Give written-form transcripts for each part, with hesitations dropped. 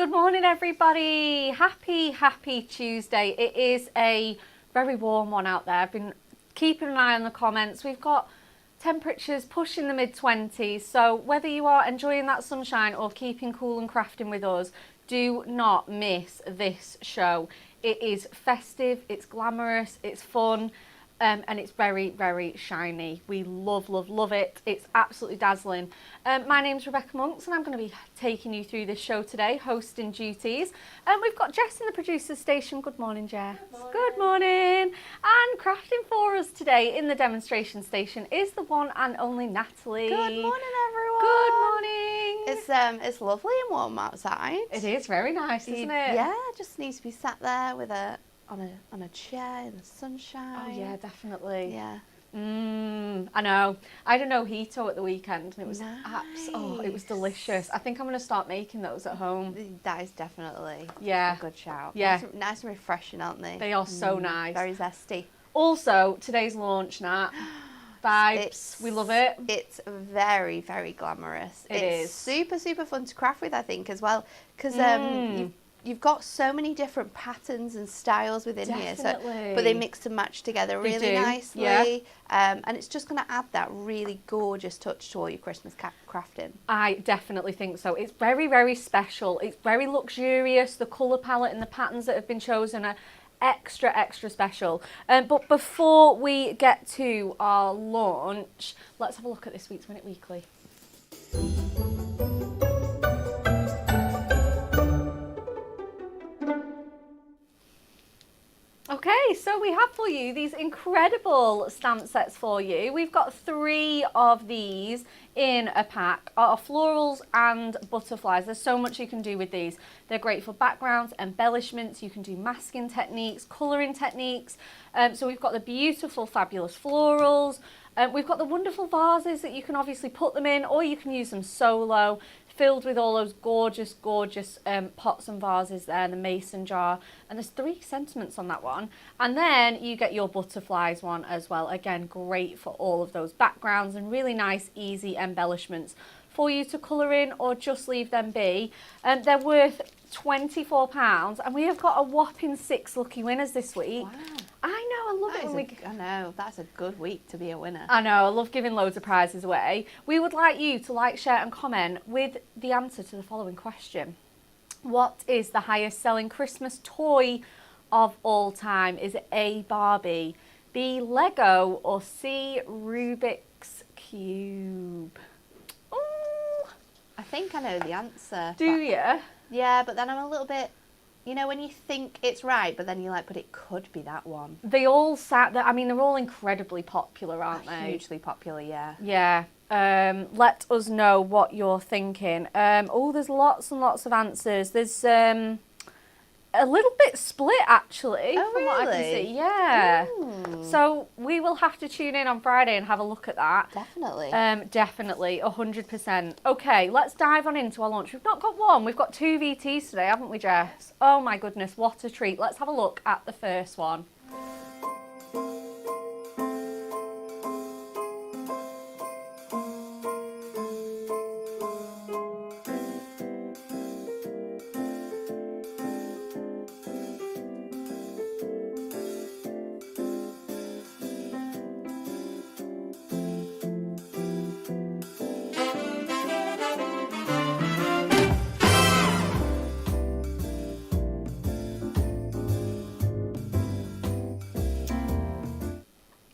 Good morning, everybody. Happy Tuesday. It is a very warm one out there. I've been keeping an eye on the comments. We've got temperatures pushing the mid-20s, so whether you are enjoying that sunshine or keeping cool and crafting with us, do not miss this show. It is festive, it's glamorous, it's fun, and it's very shiny. We love it. It's absolutely dazzling. My name's Rebecca Monks and I'm going to be taking you through this show today, hosting duties. We've got Jess in the producer's station. Good morning, Jess. Good morning. And crafting for us today in the demonstration station is the one and only Natalie. Good morning, everyone. Good morning. It's lovely and warm outside. It is very nice, isn't it? Yeah, just needs to be sat there with on a chair in the sunshine. Oh yeah, definitely. Yeah. I know. I had a mojito at the weekend and it was Nice. it was delicious. I think I'm going to start making those at home. That is definitely Yeah. a good shout. Yeah. Nice and refreshing, aren't they? They are so nice. Very zesty. Also, today's launch, Nat. Vibes. We love it. It's very glamorous. It's super fun to craft with, I think, as well, because you've got so many different patterns and styles within here, but they mix and match together really nicely. Yeah. And it's just going to add that really gorgeous touch to all your Christmas crafting. I definitely think so. It's very special. It's very luxurious. The colour palette and the patterns that have been chosen are extra special. But before we get to our launch, let's have a look at this week's Minute Weekly. Okay, so we have for you these incredible stamp sets for you. We've got 3 of these in a pack, our florals and butterflies. There's so much you can do with these. They're great for backgrounds, embellishments, you can do masking techniques, colouring techniques. So we've got the beautiful, fabulous florals. We've got the wonderful vases that you can obviously put them in, or you can use them solo, filled with all those gorgeous pots and vases there, and the mason jar. And there's 3 sentiments on that one. And then you get your butterflies one as well. Again, great for all of those backgrounds and really nice, easy embellishments for you to colour in or just leave them be. They're worth £24 and we have got a whopping 6 lucky winners this week. Wow. I know, I love it when we... I know, that's a good week to be a winner. I know, I love giving loads of prizes away. We would like you to like, share and comment with the answer to the following question. What is the highest selling Christmas toy of all time? Is it A, Barbie, B, Lego, or C, Rubik's Cube? Ooh. I think I know the answer. Do you? Yeah, but then I'm a little bit... You know, when you think it's right, but then you're like, but it could be that one. They all I mean, they're all incredibly popular, aren't they? Hugely popular, yeah. Yeah. Let us know what you're thinking. Oh, there's lots and lots of answers. There's a little bit split, actually, Oh, from what I can really? see. Yeah. Ooh. So we will have to tune in on Friday and have a look at that. Definitely. Definitely, 100%. Okay, let's dive on into our launch. We've not got one, we've got 2 VTs today, haven't we, Jess? Oh my goodness, what a treat. Let's have a look at the first one.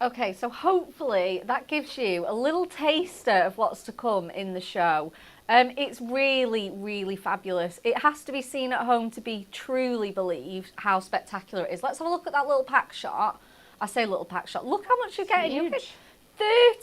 Okay, so hopefully that gives you a little taster of what's to come in the show. It's really fabulous. It has to be seen at home to be truly believed how spectacular it is. Let's have a look at that little pack shot. I say little pack shot. Look how much you're getting. You get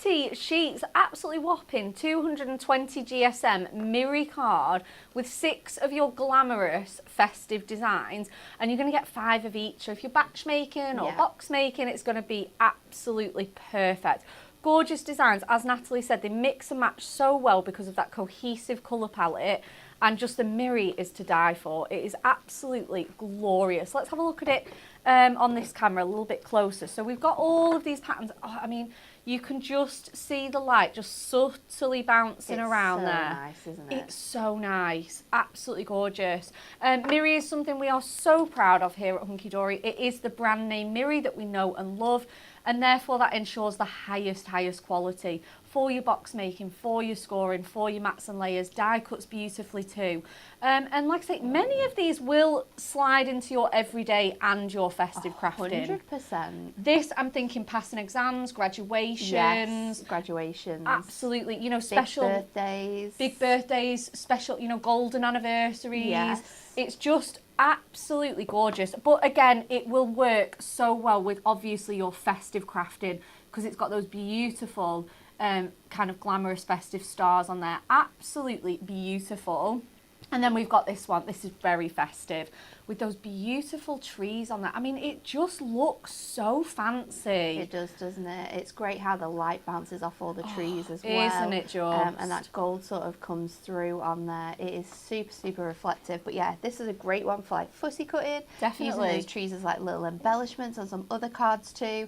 30 sheets, absolutely whopping, 220 GSM Mirri Card with 6 of your glamorous festive designs, and you're going to get 5 of each. So if you're batch making or box making, it's going to be absolutely perfect. Gorgeous designs, as Natalie said, they mix and match so well because of that cohesive colour palette, and just the Mirri is to die for. It is absolutely glorious. Let's have a look at it on this camera a little bit closer. So we've got all of these patterns. Oh, I mean, You can just see the light just subtly bouncing around there. It's so nice, isn't it? It's so nice. Absolutely gorgeous. Mirri is something we are so proud of here at Hunky Dory. It is the brand name Mirri that we know and love, and therefore that ensures the highest quality for your box making, for your scoring, for your mats and layers. Die cuts beautifully too. And like I say, many of these will slide into your everyday and your festive crafting. 100%. This, I'm thinking passing exams, graduations. Yes, graduations. Absolutely. You know, special big birthdays, special, you know, golden anniversaries. Yes. It's just absolutely gorgeous. But again, it will work so well with obviously your festive crafting because it's got those beautiful kind of glamorous festive stars on there. Absolutely beautiful. And then we've got this one. This is very festive with those beautiful trees on there. I mean, it just looks so fancy. It does, doesn't it? It's great how the light bounces off all the trees as well. Isn't it just? And that gold sort of comes through on there. It is super reflective. But yeah, this is a great one for like fussy cutting. Definitely. Using those trees as like little embellishments on some other cards too.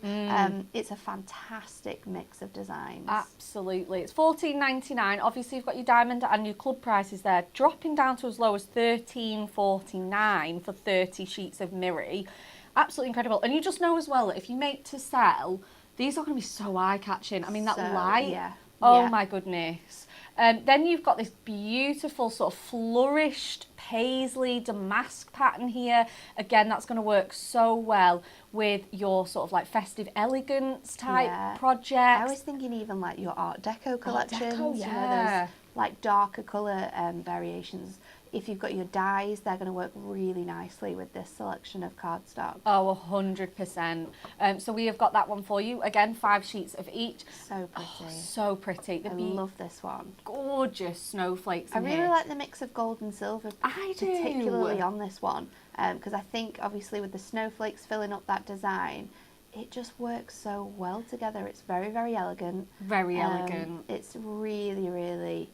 It's a fantastic mix of designs. Absolutely. It's $14.99. Obviously, you've got your diamond and your club prices there, dropping down to as low as $13.49 for 30 sheets of Mirri. Absolutely incredible. And you just know as well that if you make to sell, these are going to be so eye-catching. I mean, that light. Yeah. Oh my goodness. Then you've got this beautiful sort of flourished paisley damask pattern here. Again, that's going to work so well with your sort of like festive elegance type projects. I was thinking even like your Art Deco collections. Art Deco, you know, those like darker colour variations. If you've got your dies, they're going to work really nicely with this selection of cardstock. Oh, 100%. So we have got that one for you. Again, 5 sheets of each. So pretty. Oh, so pretty. I love this one. Gorgeous snowflakes in I really here. like the mix of gold and silver, I do. particularly on this one, because I think obviously with the snowflakes filling up that design, it just works so well together. It's very elegant. Very elegant. It's really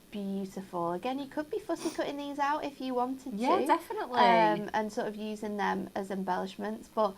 beautiful. Again, you could be fussy cutting these out if you wanted to. Yeah, definitely. And sort of using them as embellishments, but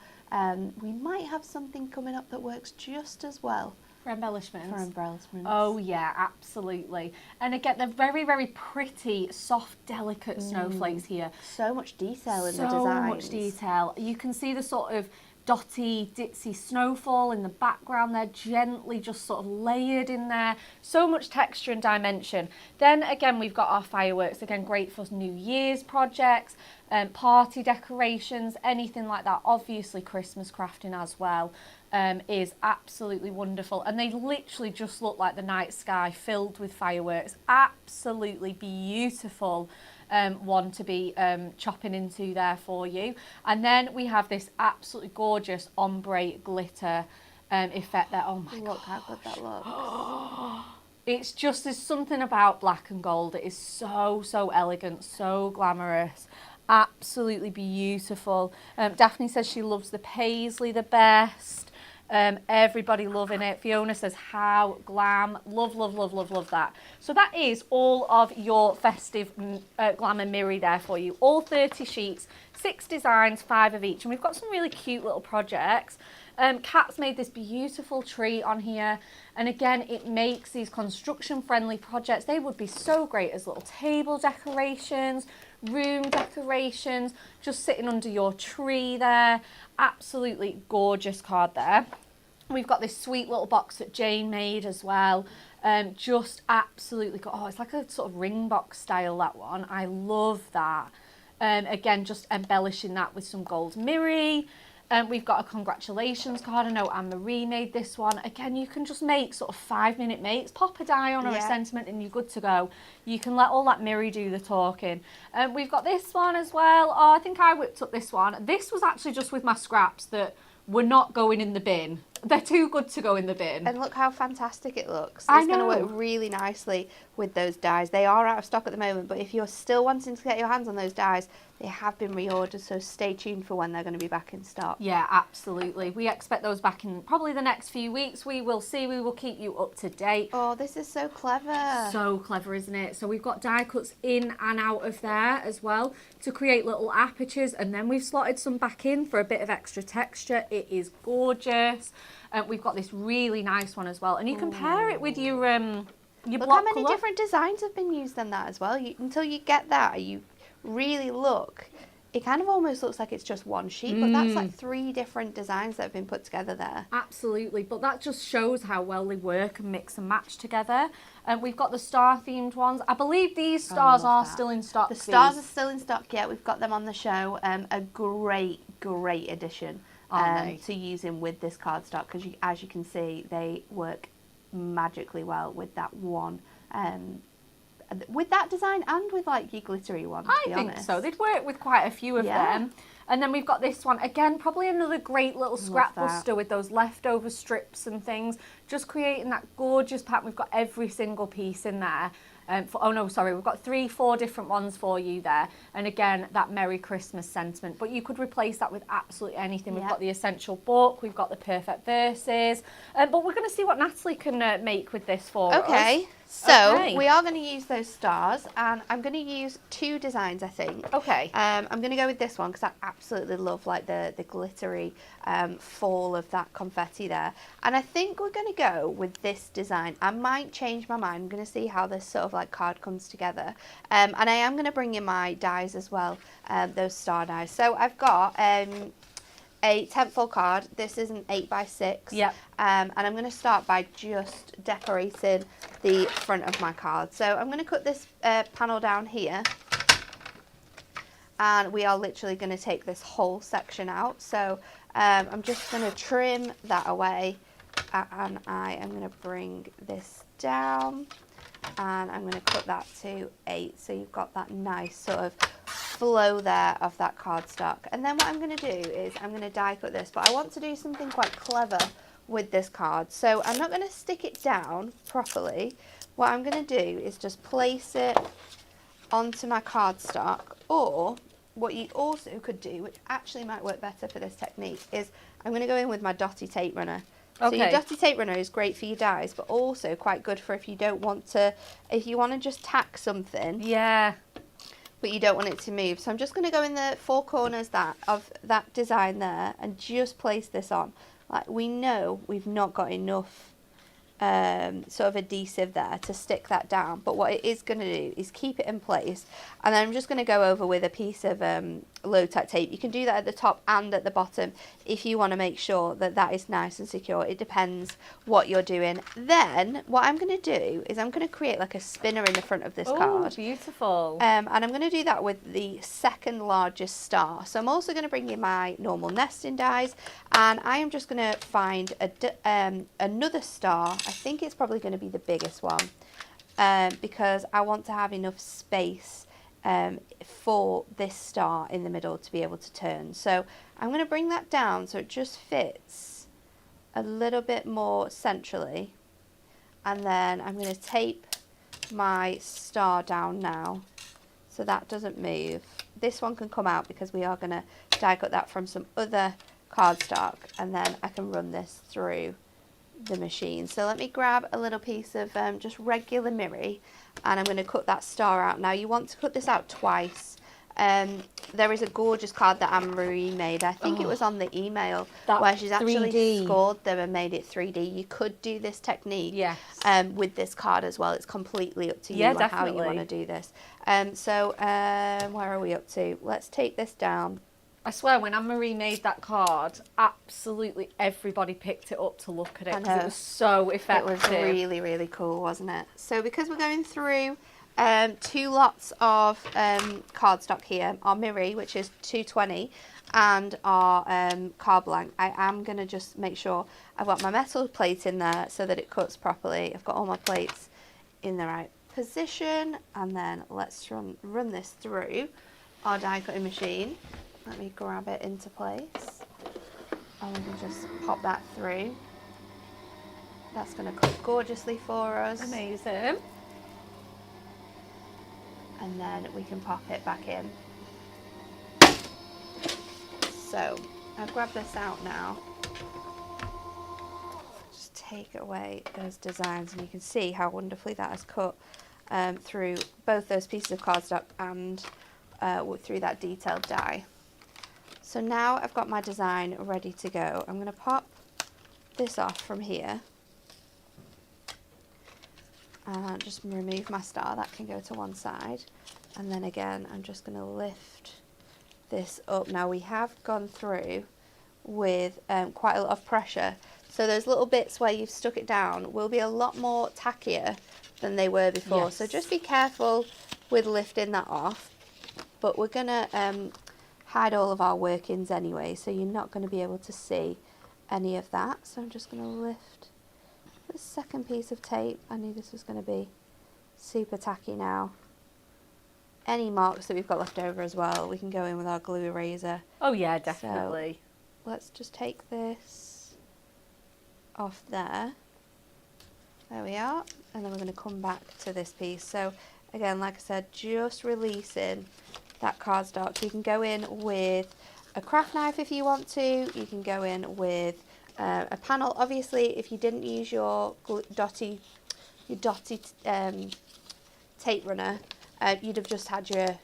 we might have something coming up that works just as well. For embellishments? For embellishments. Oh yeah, absolutely. And again, they're very pretty, soft, delicate snowflakes here. So much detail in the designs. So much detail. You can see the sort of dotty, ditzy snowfall in the background there, gently just sort of layered in there. So much texture and dimension. Then again, we've got our fireworks. Again, great for New Year's projects, party decorations, anything like that. Obviously, Christmas crafting as well is absolutely wonderful. And they literally just look like the night sky filled with fireworks. Absolutely beautiful. One to be chopping into there for you. And then we have this absolutely gorgeous ombre glitter effect there. Oh my god. Look how good that looks. It's just, there's something about black and gold. It is so elegant, so glamorous. Absolutely beautiful. Daphne says she loves the paisley the best. Everybody loving it. Fiona says how glam. Love that. So that is all of your festive glamour Mirri there for you. All 30 sheets, 6 designs, 5 of each. And we've got some really cute little projects. Kat's made this beautiful tree on here. And again, it makes these construction friendly projects. They would be so great as little table decorations, room decorations, just sitting under your tree there. Absolutely gorgeous card there. We've got this sweet little box that Jane made as well. Just absolutely, oh, it's like a sort of ring box style, that one. I love that. Again, just embellishing that with some gold Mirri. We've got a congratulations card. I know Anne-Marie made this one. Again, you can just make sort of 5-minute makes. Pop a die on or a sentiment and you're good to go. You can let all that Mirri do the talking. We've got this one as well. Oh, I think I whipped up this one. This was actually just with my scraps that were not going in the bin. They're too good to go in the bin. And look how fantastic it looks. I It's going to know. work really nicely with those dies. They are out of stock at the moment, but if you're still wanting to get your hands on those dies, they have been reordered, so stay tuned for when they're going to be back in stock. Yeah, absolutely. We expect those back in probably the next few weeks. We will see. We will keep you up to date. Oh, this is so clever. So clever, isn't it? So we've got die cuts in and out of there as well to create little apertures, and then we've slotted some back in for a bit of extra texture. It is gorgeous. We've got this really nice one as well, and you can pair it with your Look block how many colour. different designs have been used in that as well. Until you get that, you really look. It kind of almost looks like it's just one sheet, but that's like 3 different designs that have been put together there. Absolutely, but that just shows how well they work and mix and match together. And we've got the star themed ones. I believe these stars are still in stock. The stars are still in stock, yeah. We've got them on the show. A great addition to using with this cardstock, because as you can see, they work magically well with that one. With that design and with like your glittery one, to be honest. I think so. They'd work with quite a few of them. And then we've got this one, again, probably another great little scrap buster with those leftover strips and things. Just creating that gorgeous pattern. We've got every single piece in there. We've got 3-4 different ones for you there. And again, that Merry Christmas sentiment. But you could replace that with absolutely anything. We've got the Essential Book, we've got the Perfect Verses. But we're going to see what Natalie can make with this for us. Okay, so we are going to use those stars, and I'm going to use 2 designs, I think. Okay. I'm going to go with this one because I absolutely love like the glittery fall of that confetti there. And I think we're going to go with this design. I might change my mind. I'm going to see how this sort of like card comes together. And I am going to bring in my dies as well, those star dies. So I've got a 10-fold card. This is an 8x6. Yep. And I'm going to start by just decorating the front of my card. So I'm going to cut this panel down here. And we are literally going to take this whole section out. So I'm just going to trim that away. And I am going to bring this down. And I'm going to cut that to 8. So you've got that nice sort of flow there of that cardstock. And then what I'm going to do is I'm going to die cut this, but I want to do something quite clever with this card. So I'm not going to stick it down properly. What I'm going to do is just place it onto my cardstock, or what you also could do, which actually might work better for this technique, is I'm going to go in with my dotty tape runner. Okay. So your dotty tape runner is great for your dies, but also quite good for if you don't want to, if you want to just tack something. Yeah. But you don't want it to move. So I'm just going to go in the 4 corners of that design there and just place this on. Like, we know we've not got enough sort of adhesive there to stick that down, but what it is going to do is keep it in place. And then I'm just going to go over with a piece of low tack tape. You can do that at the top and at the bottom if you want to make sure that that is nice and secure. It depends what you're doing. Then what I'm going to do is I'm going to create like a spinner in the front of this card. Oh, beautiful. And I'm going to do that with the second largest star. So I'm also going to bring in my normal nesting dies, and I am just going to find another star. I think it's probably going to be the biggest one, because I want to have enough space for this star in the middle to be able to turn. So I'm going to bring that down so it just fits a little bit more centrally, and then I'm going to tape my star down now so that doesn't move. This one can come out because we are going to die cut that from some other cardstock, and then I can run this through the machine. So let me grab a little piece of just regular Mirri, and I'm going to cut that star out. Now you want to cut this out twice. There is a gorgeous card that Anne-Marie made. I think it was on the email where she's actually 3D. scored them and made it 3D. You could do this technique with this card as well. It's completely up to you on how you want to do this. Where are we up to? Let's take this down. I swear, when Anne-Marie made that card, absolutely everybody picked it up to look at it because it was so effective. It was really, really cool, wasn't it? So because we're going through 2 lots of cardstock here, our Mirri, which is 220, and our card blank, I am going to just make sure I've got my metal plate in there so that it cuts properly. I've got all my plates in the right position, and then let's run this through our die cutting machine. Let me grab it into place, and we can just pop that through. That's going to cut gorgeously for us. Amazing. and then we can pop it back in. So I've grabbed this out now. Just take away those designs, and you can see how wonderfully that has cut through both those pieces of cardstock and through that detailed die. So now I've got my design ready to go. I'm going to pop this off from here and just remove my star. That can go to one side, and then again I'm just going to lift this up. Now we have gone through with quite a lot of pressure, so those little bits where you've stuck it down will be a lot more tackier than they were before. Yes. So just be careful with lifting that off, but we're going to hide all of our workings anyway, so you're not going to be able to see any of that. So I'm just going to lift this second piece of tape. I knew this was going to be super tacky now. Any marks that we've got left over as well, we can go in with our glue eraser. Oh yeah, definitely. So let's just take this off there. There we are. And then we're going to come back to this piece. So again, like I said, just releasing that cardstock. You can go in with a craft knife if you want to. You can go in with a panel. Obviously, if you didn't use your dotty tape runner, you'd have just had your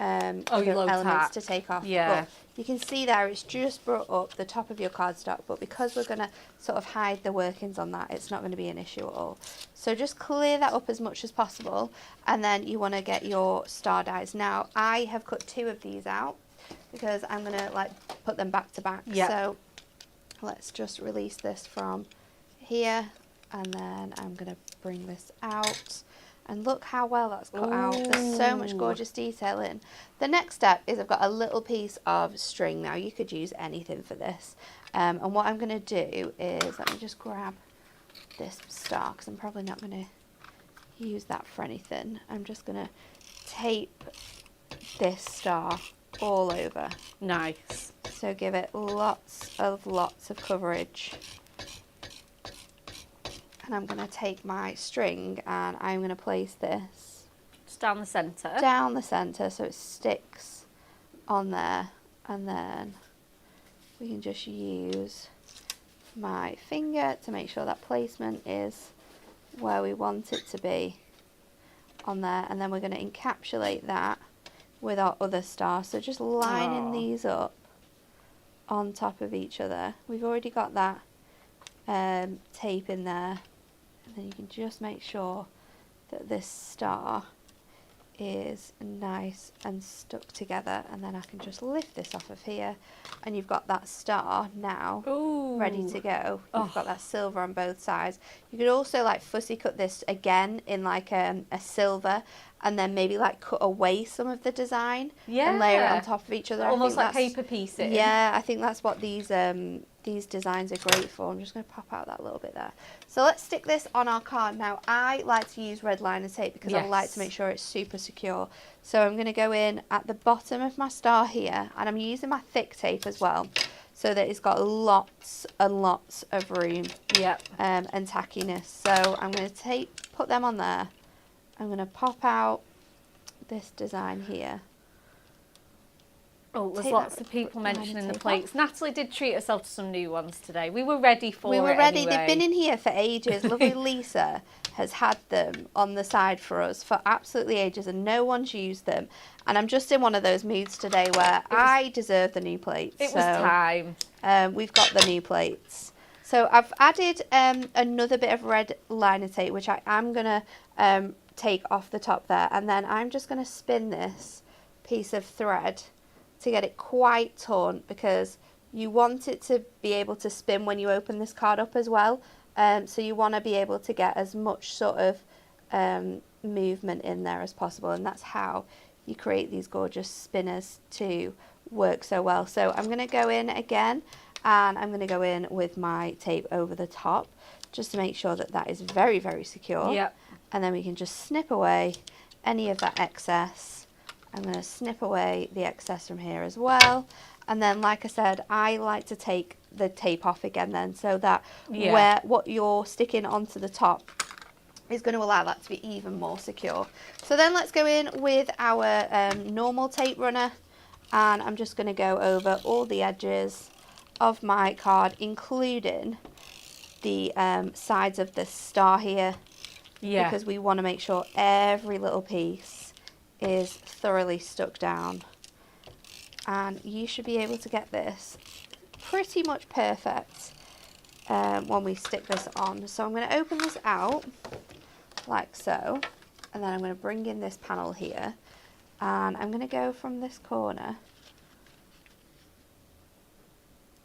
your elements tack to take off. Yeah. But you can see there it's just brought up the top of your cardstock, but because we're going to sort of hide the workings on that, it's not going to be an issue at all. So just clear that up as much as possible, and then you want to get your star dies. Now I have cut 2 of these out because I'm going to like put them back to back. Yeah. So let's just release this from here, and then I'm going to bring this out. And look how well that's cut out. There's so much gorgeous detail in. The next step is I've got a little piece of string. Now you could use anything for this. And what I'm going to do is, let me just grab this star, because I'm probably not going to use that for anything. I'm just going to tape this star all over. Nice. So give it lots of coverage. And I'm going to take my string and I'm going to place this Just down the centre. down the centre so it sticks on there, and then we can just use my finger to make sure that placement is where we want it to be on there, and then we're going to encapsulate that with our other star. So just lining these up on top of each other. We've already got that tape in there. And then you can just make sure that this star is nice and stuck together, and then I can just lift this off of here, and you've got that star now ready to go. You've got that silver on both sides. You could also like fussy cut this again in like a silver, and then maybe like cut away some of the design and layer it on top of each other. Almost like paper pieces. Yeah, I think that's what these designs are great for. I'm just going to pop out that little bit there. So let's stick this on our card. Now I like to use red liner tape because I like to make sure it's super secure. So I'm going to go in at the bottom of my star here, and I'm using my thick tape as well, so that it's got lots and lots of room and tackiness. So I'm going to put them on there. I'm going to pop out this design here. Oh, there's lots of people mentioning the plates. Natalie did treat herself to some new ones today. We were ready for it. We were ready. Anyway. They've been in here for ages. Lovely Lisa has had them on the side for us for absolutely ages, and no one's used them. And I'm just in one of those moods today where I deserve the new plates. It was time. We've got the new plates. So I've added another bit of red liner tape, which I am going to take off the top there, and then I'm just going to spin this piece of thread to get it quite taut, because you want it to be able to spin when you open this card up as well. So you want to be able to get as much sort of movement in there as possible, and that's how you create these gorgeous spinners to work so well. So I'm going to go in again, and I'm going to go in with my tape over the top just to make sure that that is very, very secure. Yep. And then we can just snip away any of that excess. I'm going to snip away the excess from here as well. And then, like I said, I like to take the tape off again then, so that what you're sticking onto the top is going to allow that to be even more secure. So then let's go in with our normal tape runner, and I'm just going to go over all the edges of my card, including the sides of the star here, because we want to make sure every little piece is thoroughly stuck down. And you should be able to get this pretty much perfect when we stick this on. So I'm going to open this out like so, and then I'm going to bring in this panel here, and I'm going to go from this corner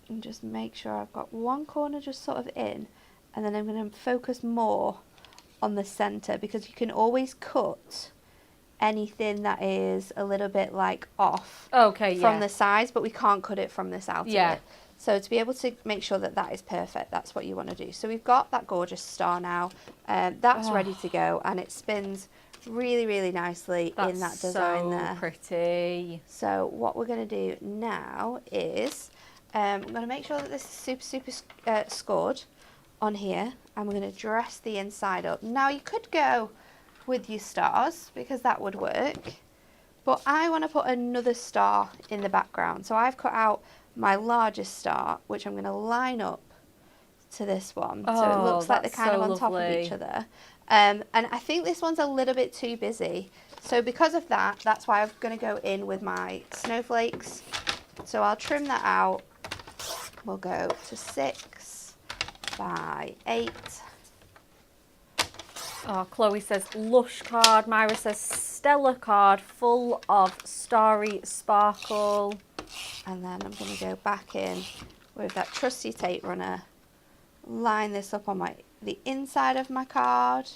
and just make sure I've got one corner just sort of in, and then I'm going to focus more on the center, because you can always cut anything that is a little bit like off from the sides, but we can't cut it from this outer bit. So to be able to make sure that that is perfect, that's what you want to do. So we've got that gorgeous star now. That's ready to go, and it spins really, really nicely in that design there. So pretty. So what we're going to do now is I'm going to make sure that this is super scored on here, and we're going to dress the inside up. Now you could go with your stars, because that would work, but I want to put another star in the background. So I've cut out my largest star, which I'm going to line up to this one, so it looks like they're kind of on top of each other. And I think this one's a little bit too busy, so because of that, that's why I'm going to go in with my snowflakes. So I'll trim that out. We'll go to 6 by 8. Oh, Chloe says lush card. Myra says stellar card, full of starry sparkle. And then I'm going to go back in with that trusty tape runner, line this up on the inside of my card,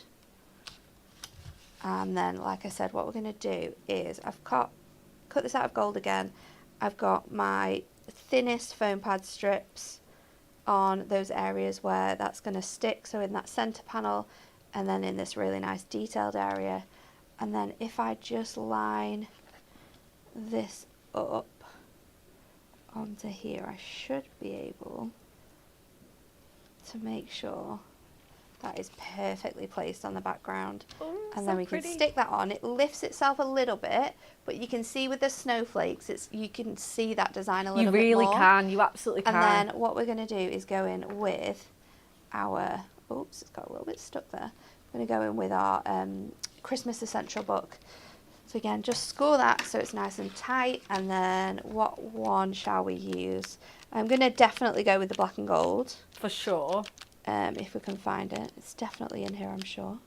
and then, like I said, what we're going to do is I've cut this out of gold again. I've got my thinnest foam pad strips on those areas where that's going to stick, so in that center panel, and then in this really nice detailed area. And then if I just line this up onto here, I should be able to make sure that is perfectly placed on the background. And then we can stick that on. It lifts itself a little bit, but you can see with the snowflakes, you can see that design a little bit more. You really can, you absolutely can. And then what we're going to do is go in with our, oops, it's got a little bit stuck there. I'm going to go in with our Christmas Essential book. So again, just score that so it's nice and tight. And then what one shall we use? I'm going to definitely go with the black and gold. For sure. If we can find it. It's definitely in here, I'm sure.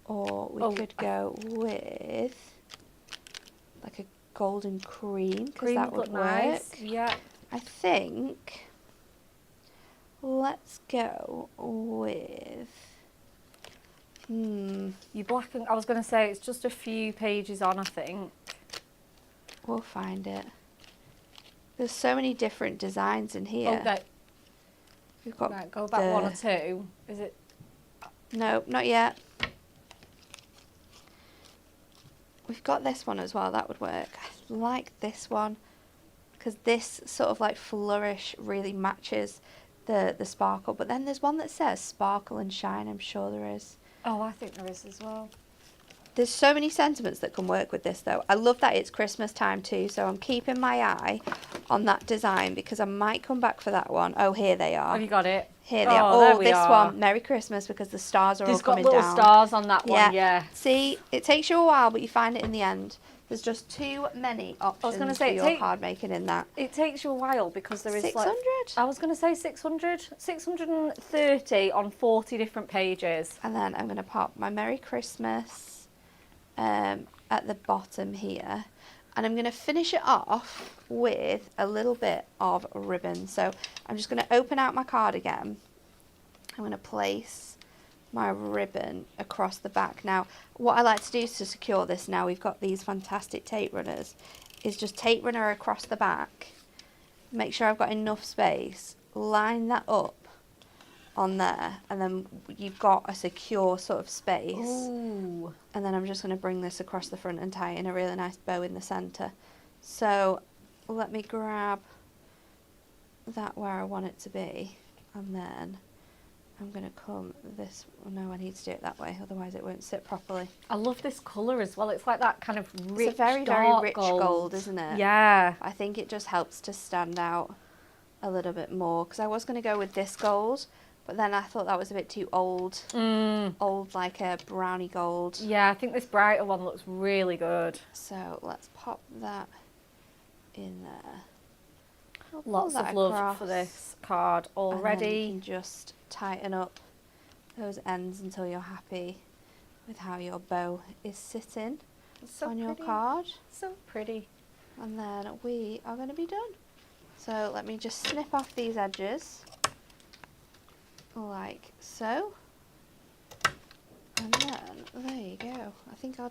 Or we could go with like a golden cream, because that would work. Nice. Yeah. I think let's go with You black and I was going to say it's just a few pages on, I think. We'll find it. There's so many different designs in here. Okay. We've got right, go back 1 or 2. Is it? No, not yet. We've got this one as well. That would work. I like this one because this sort of like flourish really matches the sparkle. But then there's one that says sparkle and shine. I'm sure there is. Oh, I think there is as well. There's so many sentiments that can work with this though. I love that it's Christmas time too, so I'm keeping my eye on that design because I might come back for that one. Oh, here they are. Have you got it? Here they are. There Oh, we this are. one, Merry Christmas, because the stars are all coming down. It's got little stars on that one, yeah. See, it takes you a while, but you find it in the end. There's just too many options for your card making in that. It takes you a while because there is 600? I was going to say 600. 630 on 40 different pages. And then I'm going to pop my Merry Christmas at the bottom here. And I'm going to finish it off with a little bit of ribbon. So I'm just going to open out my card again. I'm going to place my ribbon across the back. Now, what I like to do is to secure this, now we've got these fantastic tape runners, is just tape runner across the back. Make sure I've got enough space. Line that up on there, and then you've got a secure sort of space. Ooh. And then I'm just going to bring this across the front and tie it in a really nice bow in the centre. So let me grab that where I want it to be, and then I'm going to come this, no, I need to do it that way, otherwise it won't sit properly. I love this colour as well. It's like that kind of rich, it's a very, very dark rich gold, isn't it? Yeah. I think it just helps to stand out a little bit more, because I was going to go with this gold, but then I thought that was a bit too old. Old, like a brownie gold. Yeah, I think this brighter one looks really good. So let's pop that in there. Lots of love for this card already. And then you can just tighten up those ends until you're happy with how your bow is sitting on your card. So pretty. And then we are going to be done. So let me just snip off these edges like so. And then there you go. I think I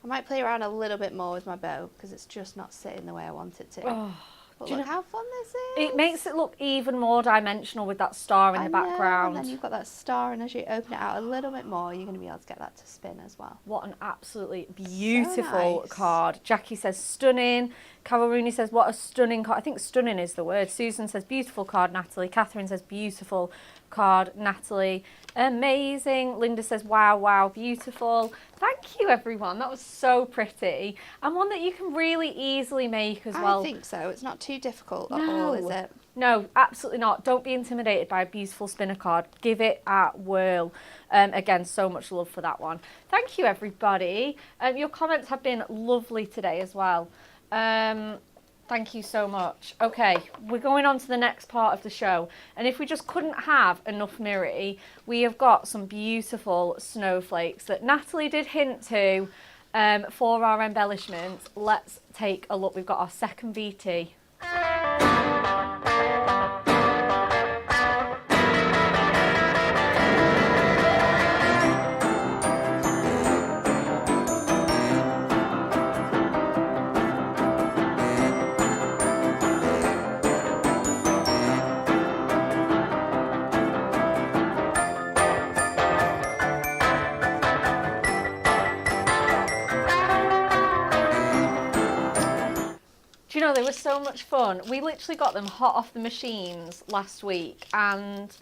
might play around a little bit more with my bow because it's just not sitting the way I want it to. Oh. But look how fun this is. It makes it look even more dimensional with that star in the background. And then you've got that star, and as you open it out a little bit more, you're going to be able to get that to spin as well. What an absolutely beautiful So nice. card. Jackie says stunning. Carol Rooney says what a stunning card. I think stunning is the word. Susan says beautiful card, Natalie. Catherine says beautiful card, Natalie. Amazing. Linda says wow, wow, beautiful. Thank you, everyone. That was so pretty. And one that you can really easily make as well. I think so. It's not too difficult at all, is it? No, absolutely not. Don't be intimidated by a beautiful spinner card. Give it a whirl. Again, so much love for that one. Thank you, everybody. Your comments have been lovely today as well. Thank you so much. Okay, we're going on to the next part of the show. And if we just couldn't have enough Mirri, we have got some beautiful snowflakes that Natalie did hint to for our embellishments. Let's take a look. We've got our second VT. Do you know, they were so much fun. We literally got them hot off the machines last week and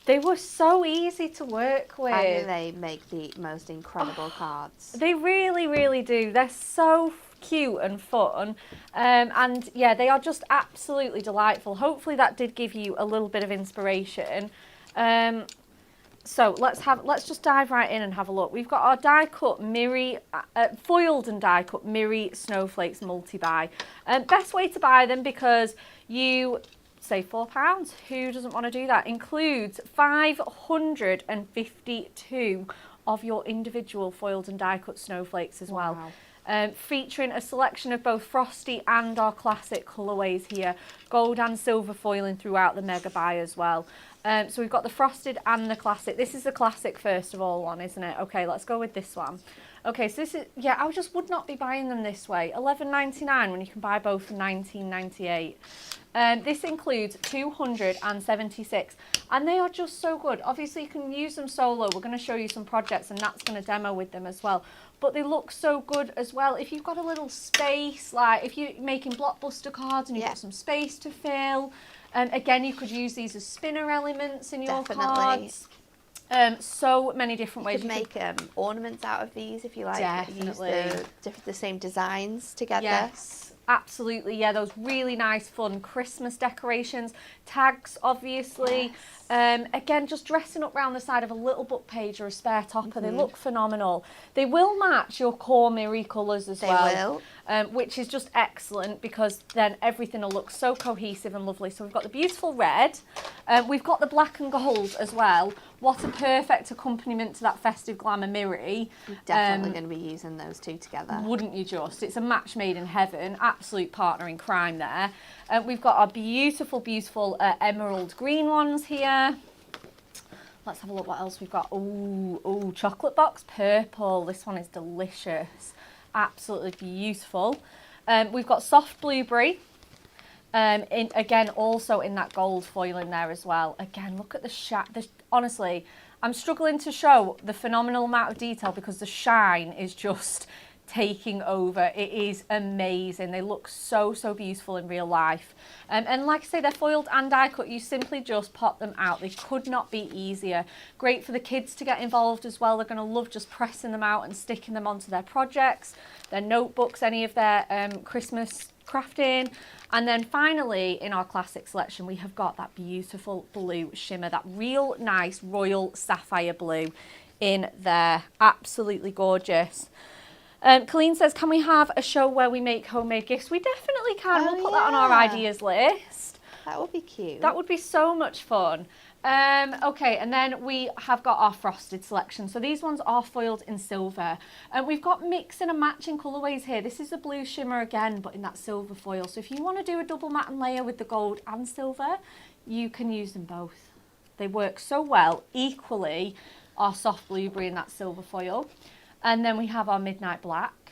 they were so easy to work with. I think they make the most incredible cards. They really, really do. They're so cute and fun. And yeah, they are just absolutely delightful. Hopefully that did give you a little bit of inspiration. So let's just dive right in and have a look. We've got our die cut Mirri, foiled and die cut Mirri Snowflakes multi-buy. Best way to buy them because you save £4. Who doesn't want to do that? Includes 552 of your individual foiled and die cut snowflakes as well. Wow. Featuring a selection of both frosty and our classic colourways here. Gold and silver foiling throughout the mega buy as well. So we've got the frosted and the classic. This is the classic first of all one, isn't it? Okay, let's go with this one. Okay, so this is, yeah, I just would not be buying them this way. $11.99 when you can buy both for $19.98. This includes 276 and they are just so good. Obviously you can use them solo. We're going to show you some projects and Nat's going to demo with them as well. But they look so good as well. If you've got a little space, like if you're making blockbuster cards and you've got some space to fill, again, you could use these as spinner elements in your cards. So many different ways. You could make ornaments out of these if you like. Definitely. Use the same designs together. Yes, absolutely. Yeah, those really nice, fun Christmas decorations. Tags, obviously. Yes. Again, just dressing up round the side of a little book page or a spare topper. They look phenomenal. They will match your core Mirri colours as well. They will. Which is just excellent because then everything will look so cohesive and lovely. So we've got the beautiful red. We've got the black and gold as well. What a perfect accompaniment to that festive glamour Mirri. We're definitely going to be using those two together. Wouldn't you just? It's a match made in heaven. Absolute partner in crime there. We've got our beautiful, beautiful emerald green ones here. Let's have a look what else we've got. Ooh, chocolate box purple. This one is delicious. Absolutely beautiful. We've got soft blueberry. Again, also in that gold foil in there as well. Again, look at the honestly, I'm struggling to show the phenomenal amount of detail because the shine is just taking over. It is amazing. They look so beautiful in real life. And like I say, they're foiled and die cut. You simply just pop them out. They could not be easier. Great for the kids to get involved as well. They're going to love just pressing them out and sticking them onto their projects, their notebooks, any of their Christmas crafting. And then finally, in our classic selection, we have got that beautiful blue shimmer, that real nice royal sapphire blue in there. Absolutely gorgeous. Colleen says, can we have a show where we make homemade gifts? We definitely can. We'll put that on our ideas list. That would be cute. That would be so much fun. Okay, and then we have got our frosted selection. So these ones are foiled in silver. And we've got mixing and matching colourways here. This is a blue shimmer again, but in that silver foil. So if you want to do a double matte and layer with the gold and silver, you can use them both. They work so well. Equally, our soft blueberry in that silver foil. And then we have our midnight black.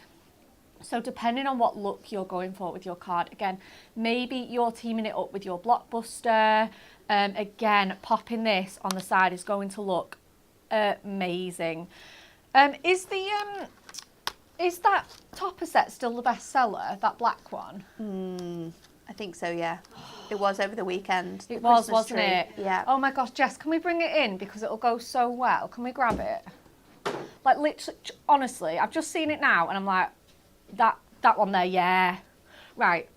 So depending on what look you're going for with your card, again, maybe you're teaming it up with your blockbuster. Again, popping this on the side is going to look amazing. Is that topper set still the best seller, that black one? I think so, yeah. It was over the weekend. It was, wasn't tree. it? Yeah. Oh my gosh, Jess, can we bring it in? Because it'll go so well. Can we grab it? Like literally, honestly, I've just seen it now and I'm like, that one there, yeah. Right.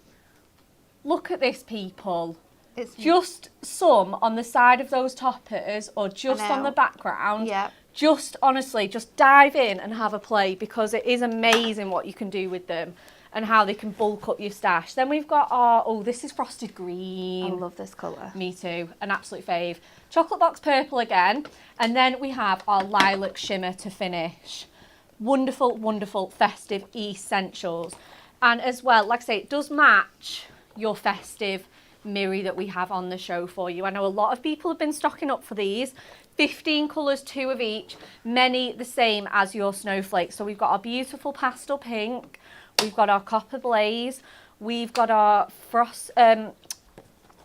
Look at this, people. It's just some on the side of those toppers or just on the background. Yeah. Just honestly, just dive in and have a play because it is amazing what you can do with them and how they can bulk up your stash. Then we've got our, this is frosted green. I love this colour. Me too, an absolute fave. Chocolate box purple again. And then we have our lilac shimmer to finish. Wonderful, wonderful festive essentials. And as well, like I say, it does match your festive Mirri that we have on the show for you. I know a lot of people have been stocking up for these. 15 colours, 2 of each, many the same as your Snowflake. So we've got our beautiful pastel pink, we've got our copper blaze, we've got our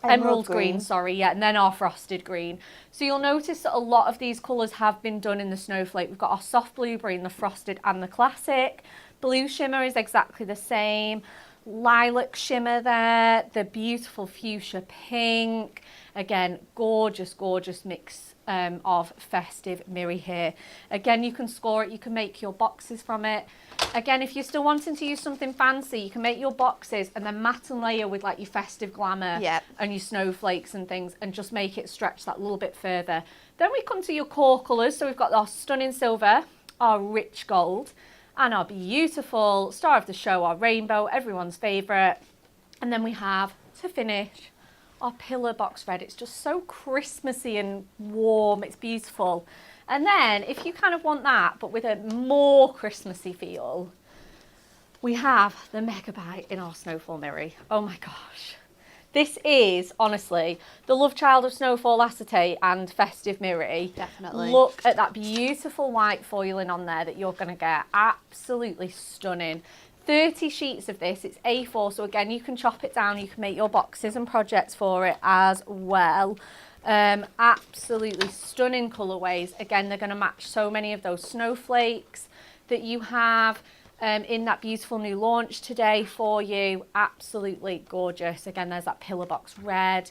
emerald green, and then our frosted green. So you'll notice that a lot of these colours have been done in the Snowflake. We've got our soft blueberry in the frosted and the classic. Blue shimmer is exactly the same. Lilac shimmer there, the beautiful fuchsia pink. Again, gorgeous, gorgeous mix of festive Mirri here. Again, you can score it, you can make your boxes from it. Again, if you're still wanting to use something fancy, you can make your boxes and then matte and layer with like your festive glamour and your snowflakes and things and just make it stretch that little bit further. Then we come to your core colours. So we've got our stunning silver, our rich gold, and our beautiful star of the show, our rainbow, everyone's favourite. And then we have, to finish, our pillar box red. It's just so Christmassy and warm. It's beautiful. And then if you kind of want that, but with a more Christmassy feel, we have the Megabyte in our Snowfall Mirri. Oh my gosh. This is, honestly, the love child of Snowfall Acetate and Festive Mirri. Definitely. Look at that beautiful white foiling on there that you're going to get. Absolutely stunning. 30 sheets of this. It's A4, so again, you can chop it down. You can make your boxes and projects for it as well. Absolutely stunning colourways. Again, they're going to match so many of those snowflakes that you have. In that beautiful new launch today for you. Absolutely gorgeous. Again, there's that pillar box red.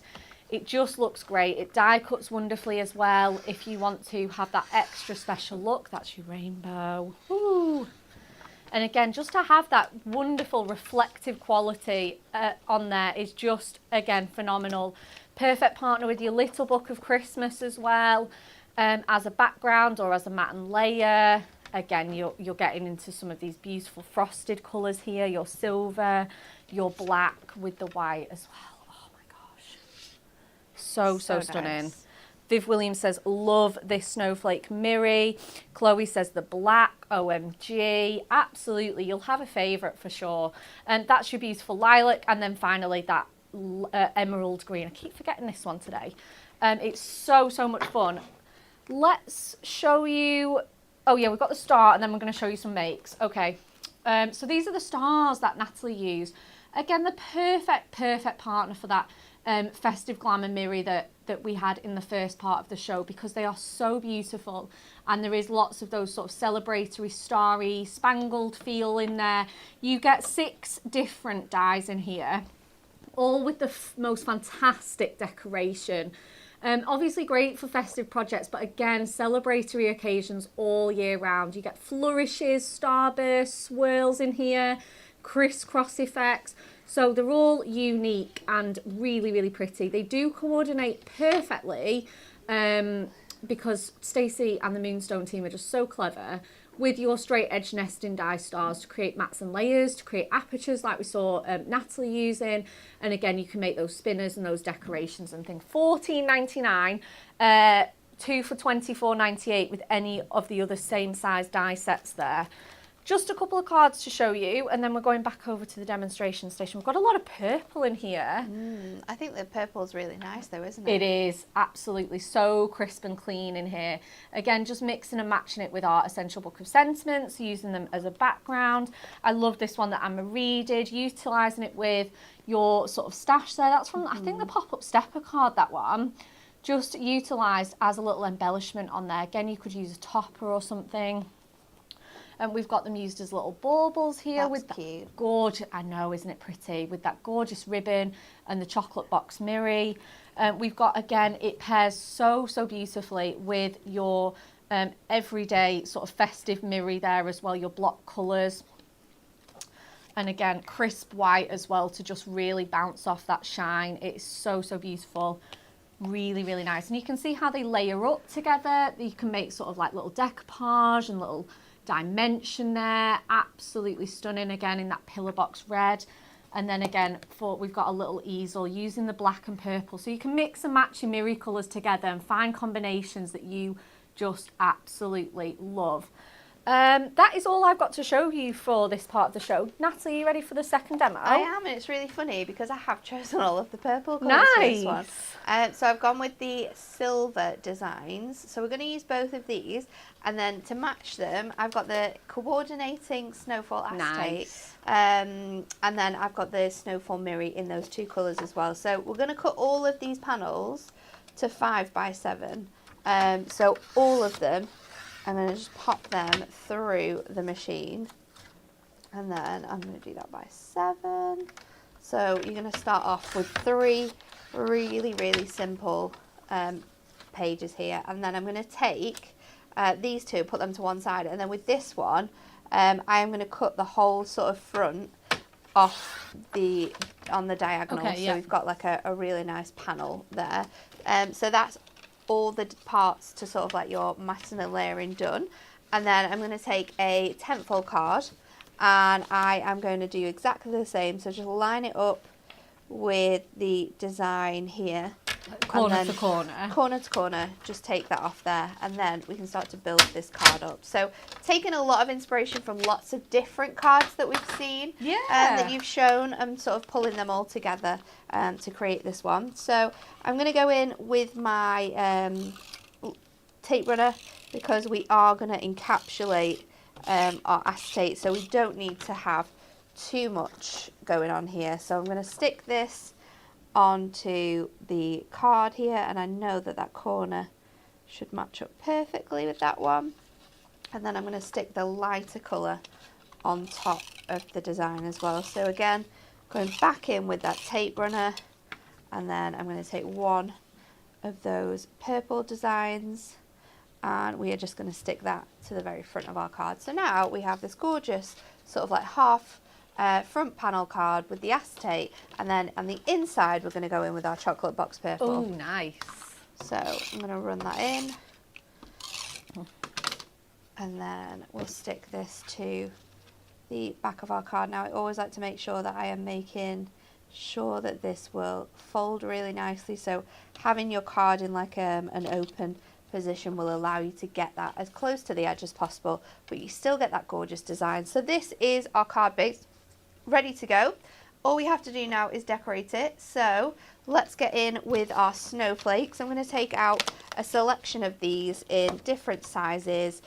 It just looks great. It die cuts wonderfully as well. If you want to have that extra special look, that's your rainbow. Ooh. And again, just to have that wonderful reflective quality on there is just, again, phenomenal. Perfect partner with your little book of Christmas as well, as a background or as a matte and layer. Again, you're getting into some of these beautiful frosted colours here, your silver, your black with the white as well. Oh my gosh. So stunning. Nice. Viv Williams says, love this Snowflake Mirri. Chloe says the black, OMG. Absolutely, you'll have a favourite for sure. And that's your beautiful lilac. And then finally that emerald green. I keep forgetting this one today. It's so much fun. Let's show you... Oh yeah, we've got the star and then we're going to show you some makes. Okay, so these are the stars that Natalie used. Again, the perfect partner for that Festive Glamour Mirri that we had in the first part of the show, because they are so beautiful, and there is lots of those sort of celebratory, starry, spangled feel in there. You get 6 different dyes in here, all with the most fantastic decoration. Obviously great for festive projects, but again, celebratory occasions all year round. You get flourishes, starbursts, swirls in here, crisscross effects. So they're all unique and really, really pretty. They do coordinate perfectly because Stacey and the Moonstone team are just so clever with your straight edge nesting die stars to create mats and layers, to create apertures like we saw Natalie using. And again, you can make those spinners and those decorations and things. $14.99, 2 for $24.98 with any of the other same size die sets there. Just a couple of cards to show you, and then we're going back over to the demonstration station. We've got a lot of purple in here. I think the purple's really nice though, isn't it? It is, absolutely. So crisp and clean in here. Again, just mixing and matching it with our Essential Book of Sentiments, using them as a background. I love this one that Anne-Marie did, utilising it with your sort of stash there. That's from, I think, the Pop-Up Stepper card, that one. Just utilised as a little embellishment on there. Again, you could use a topper or something. And we've got them used as little baubles here. That's with cute. Gorgeous, I know, isn't it pretty? With that gorgeous ribbon and the chocolate box Mirri. We've got, again, it pairs so beautifully with your everyday sort of festive Mirri there as well, your block colours. And again, crisp white as well to just really bounce off that shine. It's so beautiful. Really, really nice. And you can see how they layer up together. You can make sort of like little decoupage and little dimension there. Absolutely stunning, again in that pillar box red. And then again, we've got a little easel using the black and purple, so you can mix and match your Mirri colours together and find combinations that you just absolutely love. That is all I've got to show you for this part of the show. Natalie, are you ready for the second demo? I am, and it's really funny because I have chosen all of the purple colours for this one. So I've gone with the silver designs. So we're going to use both of these, and then to match them, I've got the coordinating Snowfall Acetate, and then I've got the Snowfall Mirri in those 2 colours as well. So we're going to cut all of these panels to 5 by 7. So all of them, I'm going to just pop them through the machine, and then I'm going to do that by 7. So you're going to start off with 3 really simple pages here, and then I'm going to take these 2, put them to one side, and then with this one I am going to cut the whole sort of front off on the diagonal. Okay, yeah. So we've got like a really nice panel there. So that's all the parts to sort of like your matting and layering done. And then I'm going to take a tentfold card, and I am going to do exactly the same. So just line it up with the design here. Corner to corner. Corner to corner, just take that off there, and then we can start to build this card up. So taking a lot of inspiration from lots of different cards that we've seen, that you've shown, and sort of pulling them all together to create this one. So I'm going to go in with my tape runner, because we are going to encapsulate our acetate, so we don't need to have too much going on here. So I'm going to stick this onto the card here, and I know that that corner should match up perfectly with that one. And then I'm going to stick the lighter colour on top of the design as well. So again, going back in with that tape runner, and then I'm going to take one of those purple designs, and we are just going to stick that to the very front of our card. So now we have this gorgeous sort of like half front panel card with the acetate, and then on the inside we're going to go in with our chocolate box purple. Oh, nice. So I'm going to run that in, and then we'll stick this to the back of our card. Now I always like to make sure that I am making sure that this will fold really nicely, so having your card in like an open position will allow you to get that as close to the edge as possible, but you still get that gorgeous design. So this is our card base ready to go. All we have to do now is decorate it. So let's get in with our snowflakes. I'm going to take out a selection of these in different sizes,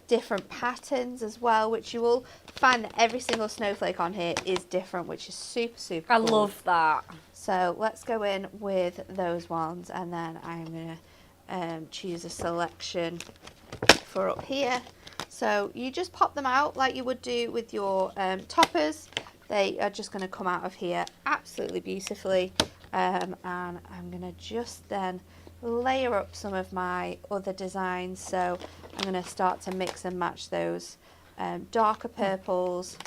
different patterns as well, which you will find that every single snowflake on here is different, which is super cool. I love that. So let's go in with those ones, and then I'm going to choose a selection for up here. So you just pop them out like you would do with your toppers. They are just going to come out of here absolutely beautifully. And I'm going to just then layer up some of my other designs. So I'm going to start to mix and match those darker purples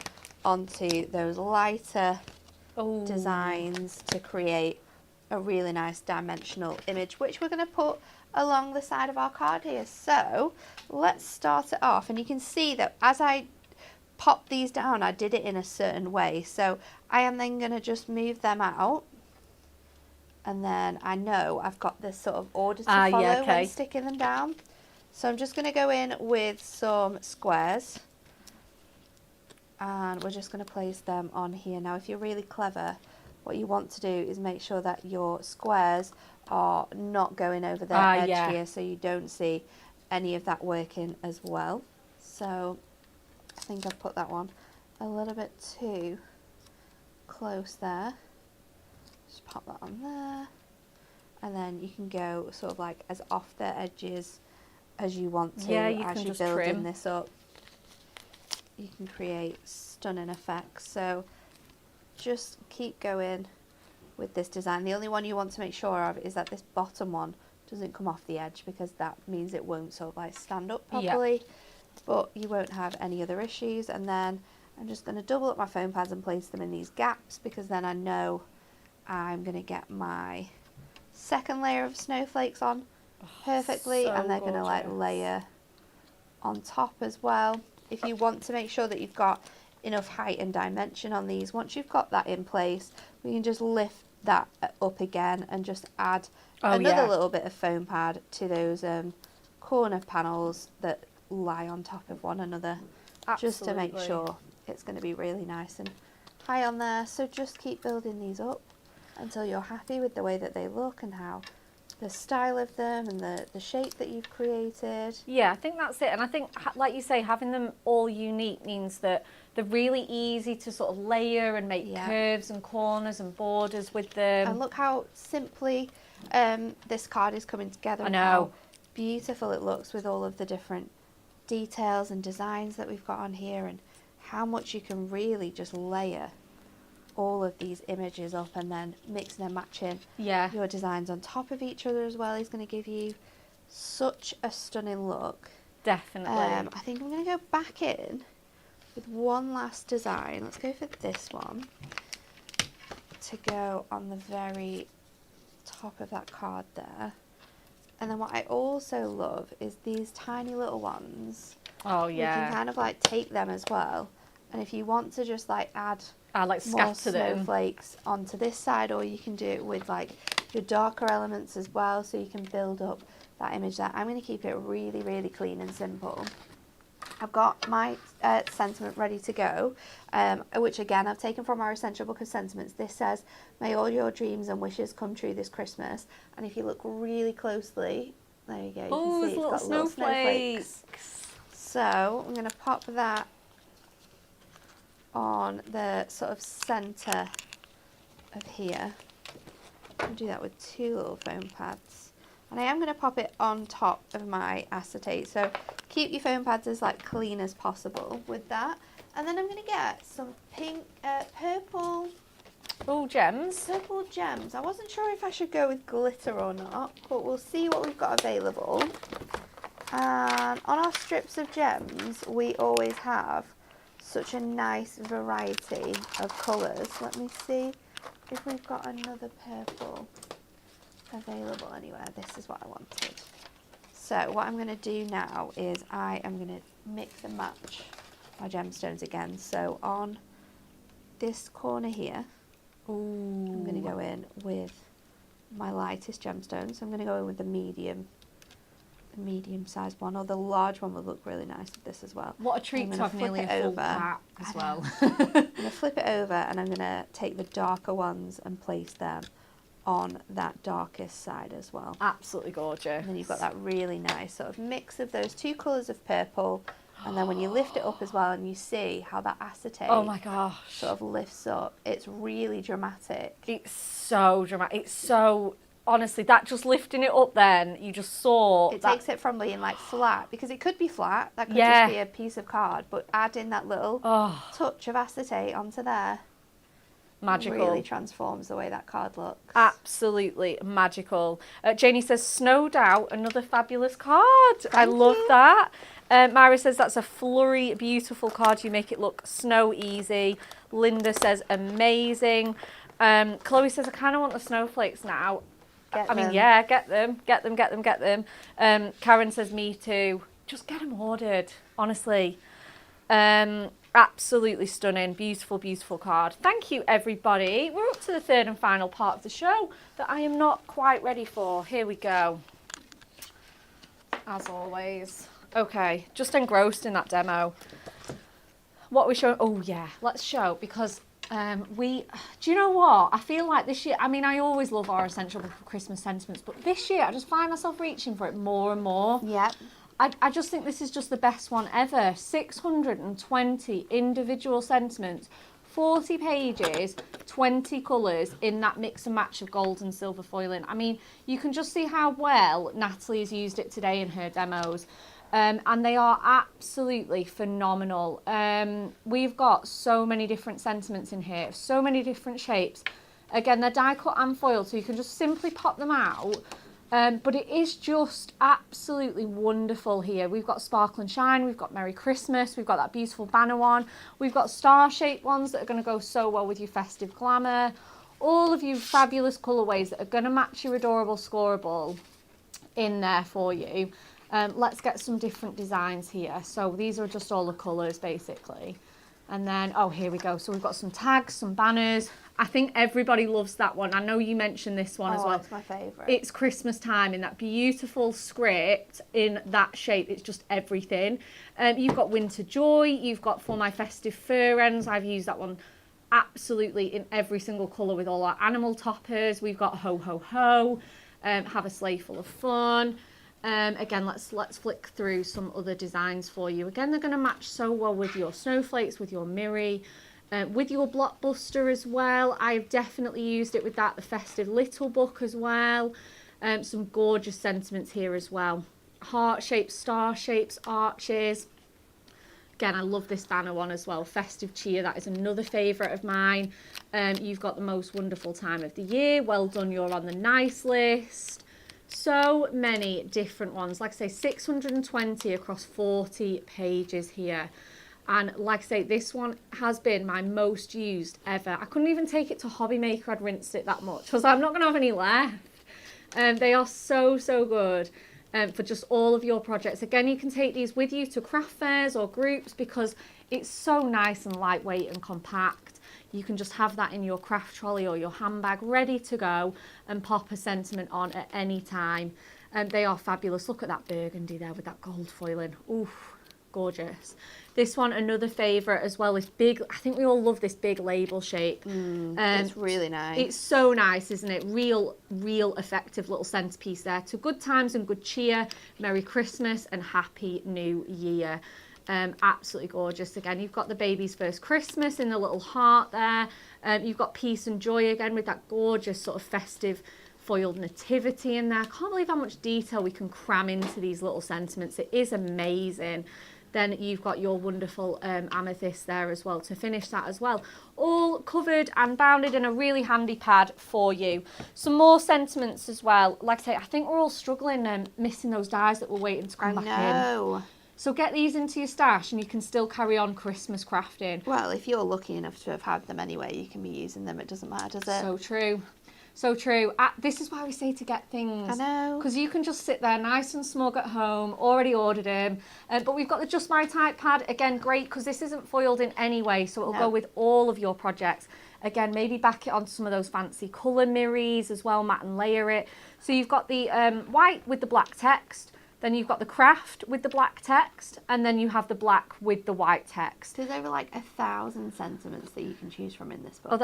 onto those lighter designs to create a really nice dimensional image, which we're going to put along the side of our card here. So let's start it off, and you can see that as I pop these down, I did it in a certain way. So I am then going to just move them out, and then I know I've got this sort of order to follow when sticking them down. So I'm just going to go in with some squares, and we're just going to place them on here. Now if you're really clever, what you want to do is make sure that your squares are not going over the edge here, so you don't see any of that working as well. So I think I've put that one a little bit too close there. Just pop that on there, and then you can go sort of like as off the edges as you want to. As you're building this up, you can create stunning effects. So just keep going with this design. The only one you want to make sure of is that this bottom one doesn't come off the edge, because that means it won't sort of like stand up properly. But you won't have any other issues. And then I'm just going to double up my foam pads and place them in these gaps, because then I know I'm going to get my second layer of snowflakes on perfectly, and they're going to like layer on top as well. If you want to make sure that you've got enough height and dimension on these, once you've got that in place, we can just lift that up again and just add another little bit of foam pad to those corner panels that lie on top of one another. Just to make sure it's going to be really nice and high on there. So just keep building these up until you're happy with the way that they look and how the style of them and the shape that you've created. Yeah, I think that's it. And I think, like you say, having them all unique means that they're really easy to sort of layer and make curves and corners and borders with them. And look how simply this card is coming together. I know. And how beautiful it looks with all of the different details and designs that we've got on here, and how much you can really just layer all of these images up, and then mixing and matching your designs on top of each other as well is going to give you such a stunning look. Definitely. I think I'm going to go back in with one last design. Let's go for this one to go on the very top of that card there. And then what I also love is these tiny little ones. Oh yeah. You can kind of like take them as well, and if you want to just like add like more scatter them snowflakes onto this side, or you can do it with like your darker elements as well, so you can build up that image there. I'm going to keep it really, really clean and simple. I've got my sentiment ready to go, which again I've taken from our essential book of sentiments. This says, "May all your dreams and wishes come true this Christmas." And if you look really closely, there you go, you can see it's got little snowflakes. So I'm going to pop that on the sort of centre of here. I'll do that with two little foam pads, and I am going to pop it on top of my acetate. So keep your foam pads as like clean as possible with that. And then I'm going to get some pink, purple gems. Purple gems. I wasn't sure if I should go with glitter or not, but we'll see what we've got available. And on our strips of gems, we always have such a nice variety of colours. Let me see if we've got another purple available anywhere. This is what I wanted. So what I'm going to do now is I am going to mix and match my gemstones again. So on this corner here, I'm going to go in with my lightest gemstone. So I'm going to go in with the medium sized one, or the large one would look really nice with this as well. What a treat to have nearly a full pack as well. I'm going to flip it over, and I'm going to take the darker ones and place them on that darkest side as well. Absolutely gorgeous. And then you've got that really nice sort of mix of those two colours of purple And then when you lift it up as well and you see how that acetate Oh my gosh. sort of lifts up, it's really dramatic. It's so dramatic. It's so, honestly, that just lifting it up then, you just saw. It that, takes it from being like flat, because it could be flat, that could Yeah. just be a piece of card, but adding that little Oh, touch of acetate onto there magical. really transforms the way that card looks. Absolutely magical. Janie says, snowed out, another fabulous card. I Thank love you. that. Myra says, that's a flurry, beautiful card. You make it look snow easy. Linda says, amazing. Chloe says, I kind of want the snowflakes now. I mean, yeah, get them. Karen says, me too. Just get them ordered, honestly. Absolutely stunning, beautiful, beautiful card. Thank you, everybody. We're up to the third and final part of the show that I am not quite ready for. Here we go. As always. Okay, just engrossed in that demo. What are we showing? Oh yeah, let's show, because do you know what? I feel like this year, I mean, I always love our Essential Book of Christmas sentiments, but this year I just find myself reaching for it more and more. Yep. I just think this is just the best one ever. 620 individual sentiments, 40 pages, 20 colours in that mix and match of gold and silver foiling. I mean, you can just see how well Natalie has used it today in her demos. And they are absolutely phenomenal. We've got so many different sentiments in here, so many different shapes. Again, they're die cut and foiled, so you can just simply pop them out. But it is just absolutely wonderful here. We've got Sparkle and Shine, we've got Merry Christmas, we've got that beautiful banner one, we've got star-shaped ones that are going to go so well with your festive glamour. All of you fabulous colourways that are going to match your adorable scoreable in there for you. Let's get some different designs here. So these are just all the colours basically. And then, oh, here we go. So we've got some tags, some banners. I think everybody loves that one. I know you mentioned this one as well. It's my favourite. It's Christmas time in that beautiful script in that shape. It's just everything. You've got Winter Joy. You've got For My Festive Fur Ends. I've used that one absolutely in every single colour with all our animal toppers. We've got Ho Ho Ho. Have a Sleigh Full of Fun. Again, let's flick through some other designs for you. Again, they're going to match so well with your snowflakes, with your Mirri, with your blockbuster as well. I've definitely used it with that, the festive little book as well. Some gorgeous sentiments here as well. Heart shapes, star shapes, arches. Again, I love this banner one as well. Festive cheer, that is another favourite of mine. You've got the most wonderful time of the year. Well done, you're on the nice list. So many different ones. Like I say, 620 across 40 pages here. And like I say, this one has been my most used ever. I couldn't even take it to Hobby Maker. I'd rinsed it that much. I was like, I'm not going to have any left. They are so, so good for just all of your projects. Again, you can take these with you to craft fairs or groups because it's so nice and lightweight and compact. You can just have that in your craft trolley or your handbag ready to go and pop a sentiment on at any time. They are fabulous. Look at that burgundy there with that gold foiling. Oof, gorgeous. This one, another favourite as well, is big. I think we all love this big label shape. It's really nice. It's so nice, isn't it? Real effective little centrepiece there. To good times and good cheer, Merry Christmas and Happy New Year. Absolutely gorgeous. Again, you've got the baby's first Christmas in the little heart there. You've got peace and joy again with that gorgeous sort of festive foiled nativity in there. I can't believe how much detail we can cram into these little sentiments. It is amazing. Then you've got your wonderful amethyst there as well to finish that as well. All covered and bounded in a really handy pad for you. Some more sentiments as well. Like I say, I think we're all struggling missing those dies that we're waiting to come back in. So get these into your stash and you can still carry on Christmas crafting. Well, if you're lucky enough to have had them anyway, you can be using them. It doesn't matter, does it? So true. So true. This is why we say to get things. I know. Because you can just sit there nice and smug at home, already ordered them. But we've got the Just My Type pad. Again, great, because this isn't foiled in any way, so it'll go with all of your projects. Again, maybe back it onto some of those fancy colour mirrors as well, matte and layer it. So you've got the white with the black text, Then you've got the craft with the black text, and then you have the black with the white text. There's over like 1,000 sentiments that you can choose from in this book. Oh,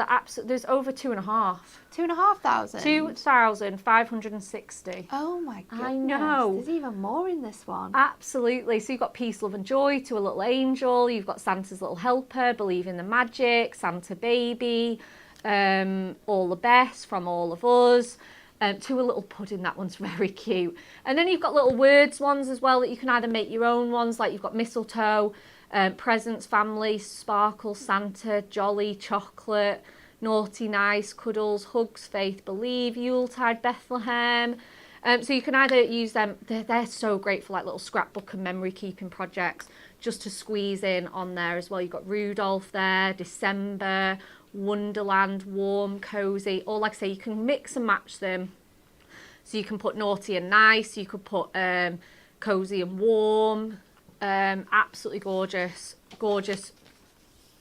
there's over 2,500. 2,500? 2,560. Oh my goodness. I know. There's even more in this one. Absolutely. So you've got peace, love and joy to a little angel. You've got Santa's little helper, believe in the magic, Santa baby, all the best from all of us. To a little pudding, that one's very cute. And then you've got little words ones as well that you can either make your own ones, like you've got mistletoe, presents, family, sparkle, Santa, jolly, chocolate, naughty, nice, cuddles, hugs, faith, believe, Yuletide, Bethlehem. So you can either use them, they're so great for like little scrapbook and memory keeping projects, just to squeeze in on there as well. You've got Rudolph there, December, Wonderland, warm, cozy, or like I say, you can mix and match them. So you can put naughty and nice, you could put cozy and warm, absolutely gorgeous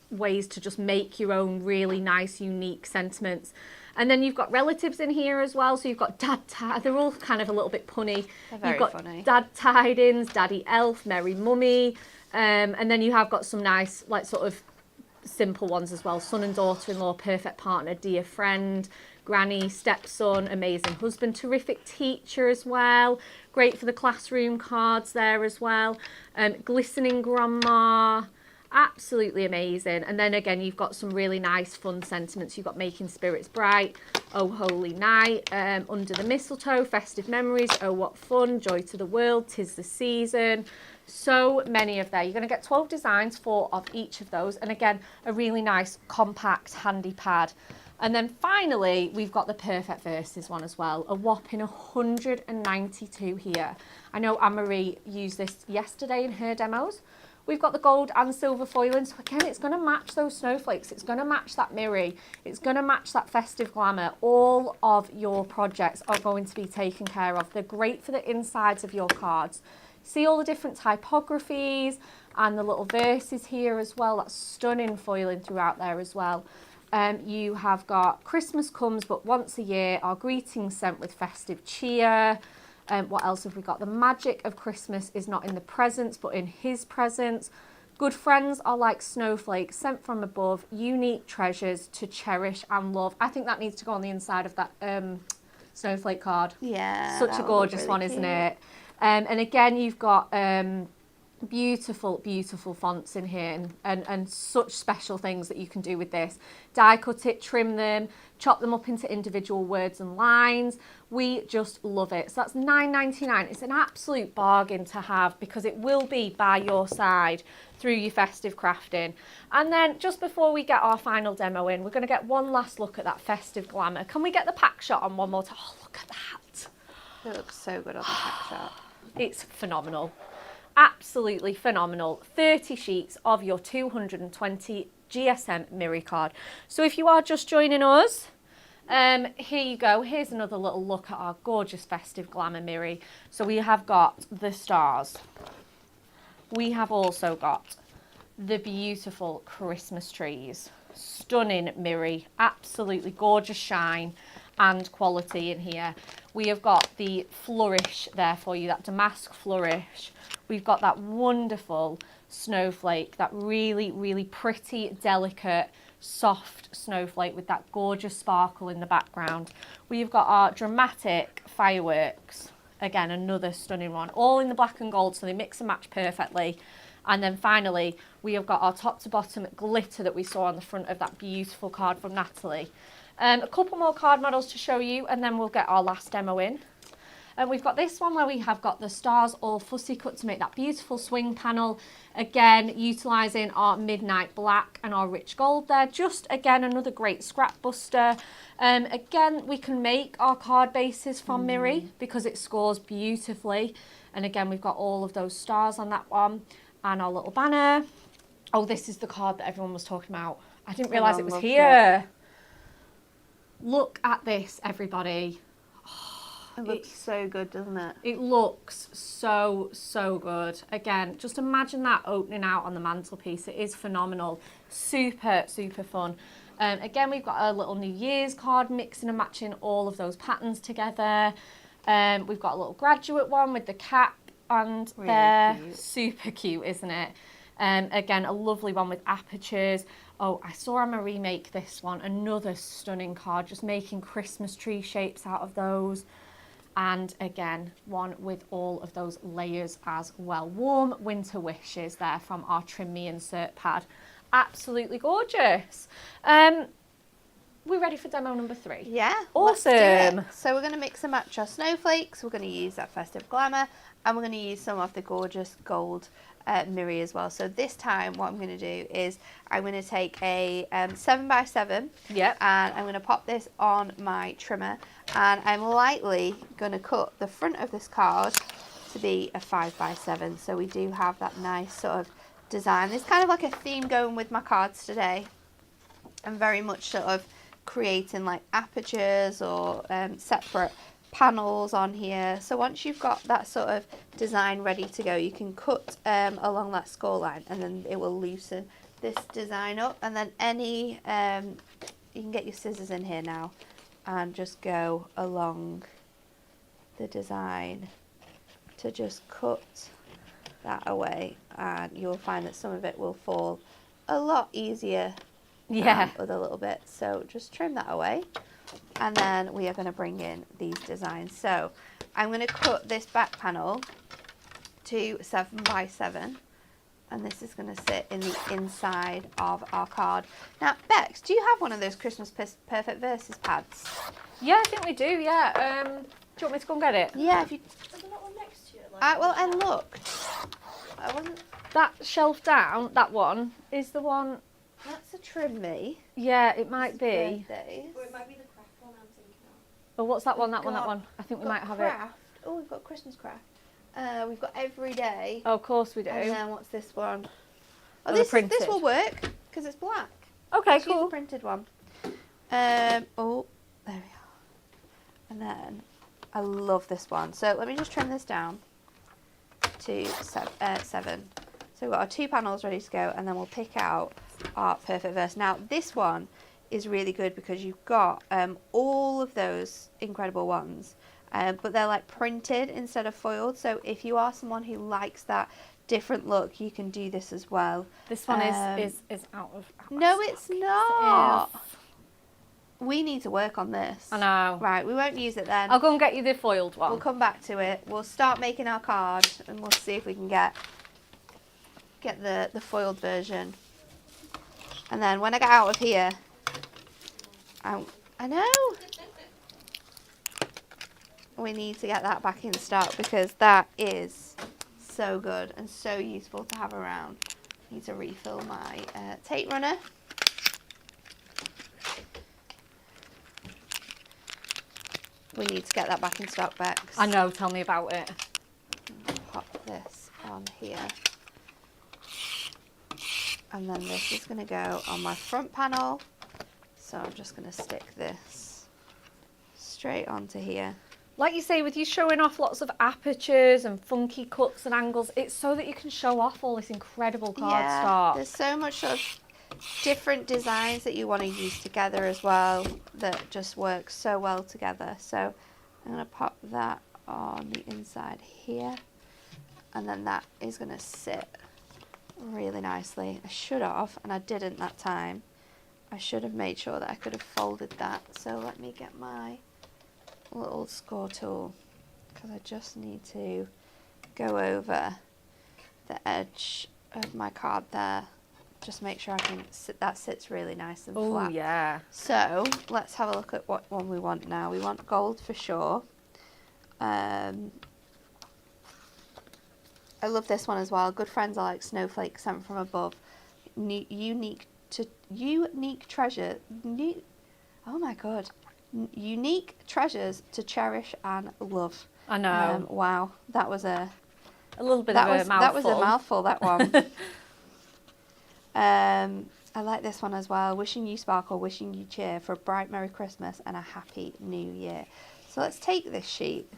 ways to just make your own really nice, unique sentiments. And then you've got relatives in here as well. So you've got they're all kind of a little bit punny. They're very You've got funny. Dad Tidings, Daddy Elf, Merry Mummy, and then you have got some nice, like sort of simple ones as well. Son and daughter-in-law, perfect partner, dear friend, granny, stepson, amazing husband, terrific teacher as well. Great for the classroom cards there as well. Glistening grandma, absolutely amazing. And then again, you've got some really nice fun sentiments. You've got making spirits bright, oh holy night, under the mistletoe, festive memories, oh what fun, joy to the world, 'tis the season. So many of there. You're going to get 12 designs, 4 of each of those. And again, a really nice, compact, handy pad. And then finally, we've got the Perfect Verses one as well. A whopping 192 here. I know Anne-Marie used this yesterday in her demos. We've got the gold and silver foiling. So again, it's going to match those snowflakes. It's going to match that Mirri. It's going to match that festive glamour. All of your projects are going to be taken care of. They're great for the insides of your cards. See all the different typographies and the little verses here as well. That's stunning foiling throughout there as well. You have got Christmas comes but once a year, our greetings sent with festive cheer. What else have we got? The magic of Christmas is not in the presents but in his presence. Good friends are like snowflakes sent from above, unique treasures to cherish and love. I think that needs to go on the inside of that snowflake card. Yeah. Such a gorgeous one, isn't it? And again, you've got beautiful, beautiful fonts in here and such special things that you can do with this. Die cut it, trim them, chop them up into individual words and lines. We just love it. So that's $9.99. It's an absolute bargain to have because it will be by your side through your festive crafting. And then just before we get our final demo in, we're going to get one last look at that festive glamour. Can we get the pack shot on one more time? Oh, look at that. It looks so good on the pack shot. It's phenomenal. Absolutely phenomenal. 30 sheets of your 220 GSM Mirri card. So if you are just joining us, here you go. Here's another little look at our gorgeous festive glamour Mirri. So we have got the stars. We have also got the beautiful Christmas trees. Stunning Mirri. Absolutely gorgeous shine and quality in here. We have got the flourish there for you, that damask flourish. We've got that wonderful snowflake, that really, really pretty, delicate, soft snowflake with that gorgeous sparkle in the background. We've got our dramatic fireworks. Again, another stunning one, all in the black and gold, so they mix and match perfectly. And then finally, we have got our top to bottom glitter that we saw on the front of that beautiful card from Natalie. A couple more card models to show you, and then we'll get our last demo in. And we've got this one where we have got the stars all fussy cut to make that beautiful swing panel. Again, utilising our midnight black and our rich gold there. Just, again, another great scrap buster. Again, we can make our card bases from Mirri because it scores beautifully. And again, we've got all of those stars on that one. And our little banner. Oh, this is the card that everyone was talking about. I didn't realise it was here. Look at this, everybody. It looks so good, doesn't it? It looks so, so good. Again, just imagine that opening out on the mantelpiece. It is phenomenal. Super, super fun. Again, we've got a little New Year's card mixing and matching all of those patterns together. We've got a little graduate one with the cap and Really they're cute. super cute, isn't it? Again, a lovely one with apertures. Oh, I saw Marie make this one, another stunning card, just making Christmas tree shapes out of those. And again, one with all of those layers as well. Warm winter wishes there from our Trim Me insert pad. Absolutely gorgeous. We're ready for demo number 3. Yeah, awesome. Let's do it. So we're going to mix and match our snowflakes. We're going to use that Festive Glamour, and we're going to use some of the gorgeous gold Mirri as well. So this time what I'm going to do is I'm going to take a 7x7, Yep. and I'm going to pop this on my trimmer, and I'm lightly going to cut the front of this card to be a 5x7. So we do have that nice sort of design. There's kind of like a theme going with my cards today. I'm very much sort of creating like apertures or separate panels on here. So once you've got that sort of design ready to go, you can cut along that score line, and then it will loosen this design up. And then any you can get your scissors in here now and just go along the design to just cut that away, and you'll find that some of it will fall a lot easier with a little bit. So just trim that away, and then we are going to bring in these designs. So I'm going to cut this back panel to 7x7, and this is going to sit in the inside of our card. Now, Bex, do you have one of those Christmas Perfect Verses pads? Yeah, I think we do, yeah. Do you want me to go and get it? Yeah, if you... Is there not one next to it? Like, well, I looked. I wasn't... That shelf down, that one, is the one... That's a Trim Me. Yeah, it might be. Birthdays. or it might be the craft one I'm thinking of. Oh, what's that one, that one, got- that one? I think we We've might got have craft. Oh, we've got Christmas craft. We've got Everyday. it. Oh, of course we do. And then what's this one? Oh, Oh, the this printed. will work because it's black. Okay, Let's use cool. the printed one. Oh, there we are. And then I love this one. So let me just trim this down to 7. So we've got our 2 panels ready to go, and then we'll pick out our Perfect Verse. Now this one is really good because you've got all of those incredible ones, but they're like printed instead of foiled. So if you are someone who likes that different look, you can do this as well. This one is out of... No, it's not. We need to work on this. I know. Right, we won't use it then. I'll go and get you the foiled one. We'll come back to it. We'll start making our card, and we'll see if we can get the foiled version. And then when I get out of here, I know. We need to get that back in stock because that is so good and so useful to have around. I need to refill my tape runner. We need to get that back in stock, Bex. I know, tell me about it. Pop this on here. And then this is going to go on my front panel. So I'm just going to stick this straight onto here. Like you say, with you showing off lots of apertures and funky cuts and angles, it's so that you can show off all this incredible cardstock. There's so much sort of different designs that you want to use together as well that just work so well together. So I'm going to pop that on the inside here, and then that is going to sit really nicely. I should have, and I didn't that time. I should have made sure that I could have folded that. So let me get my little score tool, because I just need to go over the edge of my card there. Just make sure I can sit, that sits really nice and flat. Oh yeah. So let's have a look at what one we want now. We want gold for sure. I love this one as well. Good friends are like Snowflake sent from above. Unique treasure. Oh my god. Unique treasures to cherish and love. I know. Wow, that was a little bit of a mouthful. That was a mouthful, that one. I like this one as well. Wishing you sparkle, wishing you cheer for a bright Merry Christmas and a Happy New Year. So let's take this sheet.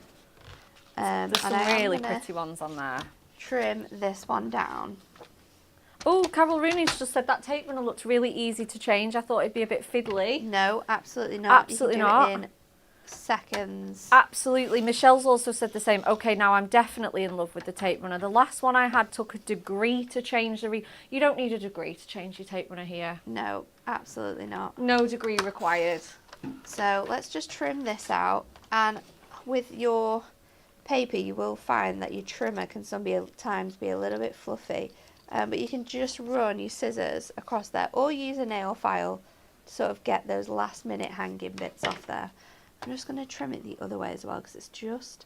There's some really pretty ones on there. Trim this one down. Oh, Carol Rooney's just said that tape runner looked really easy to change. I thought it'd be a bit fiddly. No, absolutely not. Absolutely you can not. do it in seconds. Absolutely. Michelle's also said the same. Okay, now I'm definitely in love with the tape runner. The last one I had took a degree to change the You don't need a degree to change your tape runner here. No, absolutely not. No degree required. So let's just trim this out, and with your paper you will find that your trimmer can sometimes be a little bit fluffy, but you can just run your scissors across there or use a nail file to sort of get those last minute hanging bits off there. I'm just going to trim it the other way as well because it's just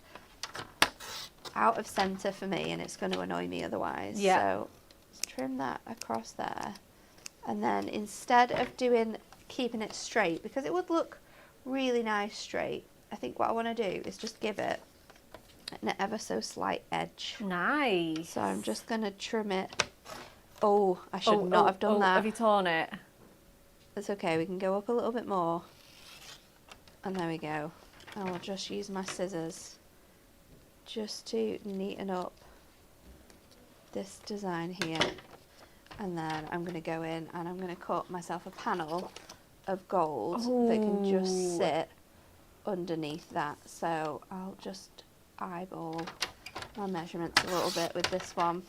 out of centre for me and it's going to annoy me otherwise. Yeah. So let's trim that across there, and then instead of keeping it straight, because it would look really nice straight, I think what I want to do is just give it an ever so slight edge. Nice. So I'm just going to trim it. Oh, I should not have done that. Have you torn it? It's okay, we can go up a little bit more. And there we go. I'll just use my scissors just to neaten up this design here. And then I'm going to go in and I'm going to cut myself a panel of gold that can just sit underneath that. So I'll just eyeball my measurements a little bit with this one,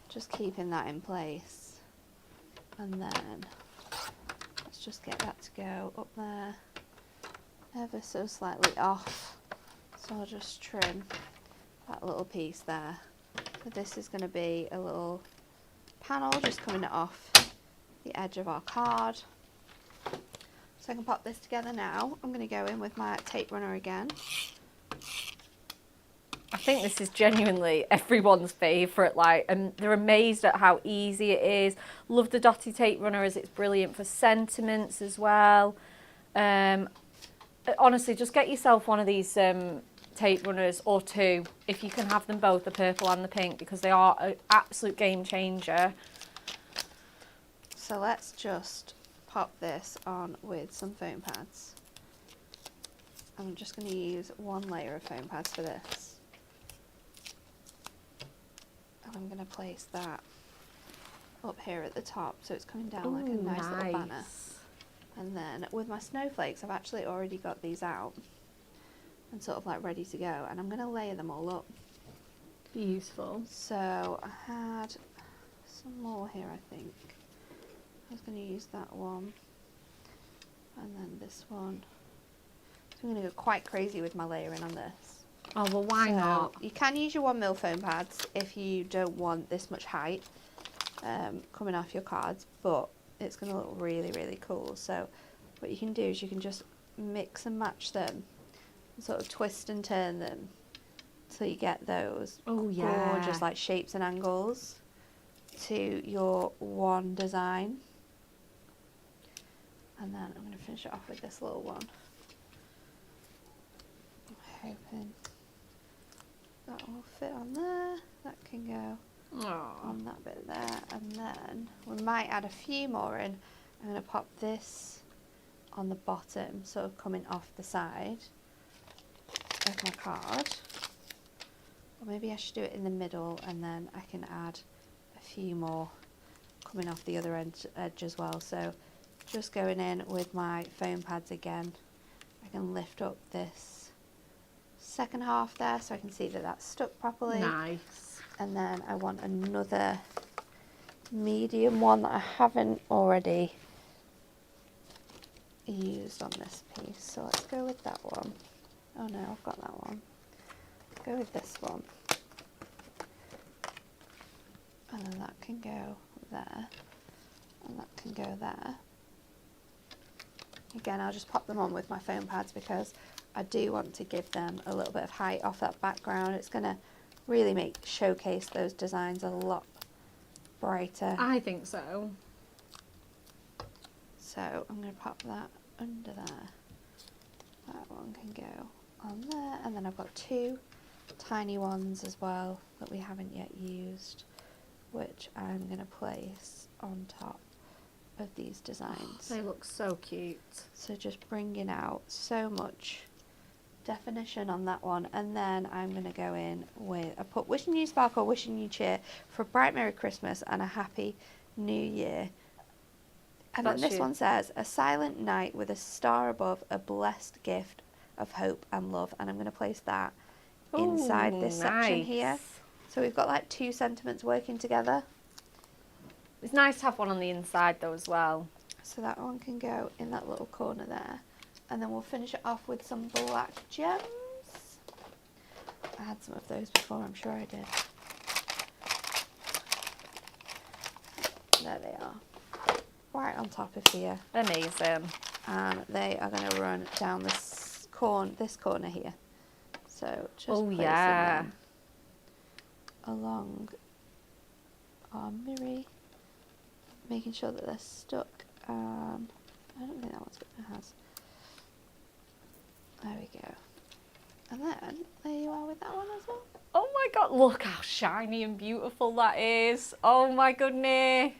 just keeping that in place. And then let's just get that to go up there ever so slightly off. So I'll just trim that little piece there. So this is going to be a little panel just coming off the edge of our card. So I can pop this together now. I'm going to go in with my tape runner again. I think this is genuinely everyone's favourite, and they're amazed at how easy it is. Love the dotty tape runner as it's brilliant for sentiments as well. Honestly, just get yourself one of these tape runners, or two, if you can have them both, the purple and the pink, because they are an absolute game changer. So let's just pop this on with some foam pads. I'm just going to use one layer of foam pads for this. And I'm going to place that up here at the top so it's coming down like a nice little banner. And then with my snowflakes, I've actually already got these out and sort of like ready to go, and I'm going to layer them all up. Beautiful. So I had some more here, I think. I was going to use that one and then this one. So I'm going to go quite crazy with my layering on this. Oh, well, why not? You can use your 1mm foam pads if you don't want this much height coming off your cards, but it's going to look really, really cool. So what you can do is you can just mix and match them and sort of twist and turn them so you get those gorgeous like shapes and angles to your one design. And then I'm going to finish it off with this little one. I'm hoping that will fit on there. That can go on that bit there, and then we might add a few more in. I'm going to pop this on the bottom, sort of coming off the side of my card, or maybe I should do it in the middle and then I can add a few more coming off the other edge as well. So just going in with my foam pads again, I can lift up this second half there so I can see that that's stuck properly. Nice. And then I want another medium one that I haven't already used on this piece. So let's go with that one. Oh no, I've got that one. Let's go with this one. And then that can go there. And that can go there. Again, I'll just pop them on with my foam pads because I do want to give them a little bit of height off that background. It's going to really showcase those designs a lot brighter. I think so. So I'm going to pop that under there. That one can go on there. And then I've got two tiny ones as well that we haven't yet used, which I'm going to place on top of these designs. They look so cute. So just bringing out so much definition on that one. And then I'm going to go in with, I put wishing you sparkle, wishing you cheer for a bright Merry Christmas and a happy New Year. And then this one says, a silent night with a star above, a blessed gift of hope and love, and I'm going to place that inside this section here. So we've got like 2 sentiments working together. It's nice to have one on the inside though as well. So that one can go in that little corner there. And then we'll finish it off with some black gems. I had some of those before, I'm sure I did. There they are. Right on top of here. Amazing. And they are going to run down this corner here. So just placing them along our mirror, making sure that they're stuck. I don't think that one's going to has. There we go. And then there you are with that one as well. Oh my god, look how shiny and beautiful that is. Oh my goodness.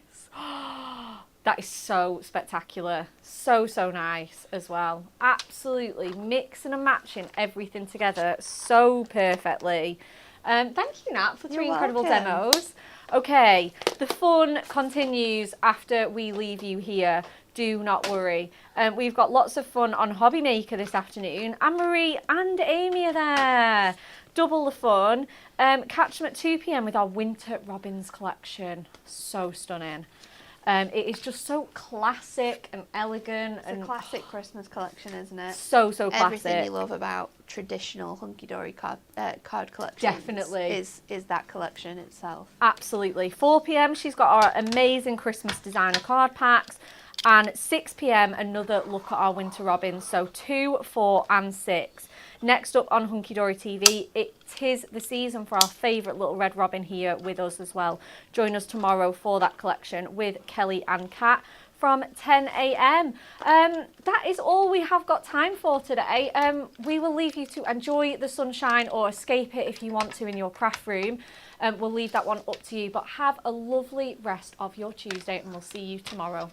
That is so spectacular. So, so nice as well. Absolutely mixing and matching everything together so perfectly. Thank you, Nat, for 3 incredible demos. Okay, the fun continues after we leave you here. Do not worry. We've got lots of fun on Hobby Maker this afternoon. Anne-Marie and Amy are there. Double the fun. Catch them at 2 p.m. with our Winter Robins collection. So stunning. It is just so classic and elegant. It's a classic Christmas collection, isn't it? So, so classic. Everything you love about traditional hunky-dory card collections Definitely. is that collection itself. Absolutely. 4 p.m. she's got our amazing Christmas designer card packs. And 6 p.m. another look at our Winter Robins. So 2, 4 and 6. Next up on Hunky Dory TV, it is the season for our favourite little red robin here with us as well. Join us tomorrow for that collection with Kelly and Kat from 10 a.m. That is all we have got time for today. We will leave you to enjoy the sunshine or escape it if you want to in your craft room. We'll leave that one up to you, but have a lovely rest of your Tuesday and we'll see you tomorrow.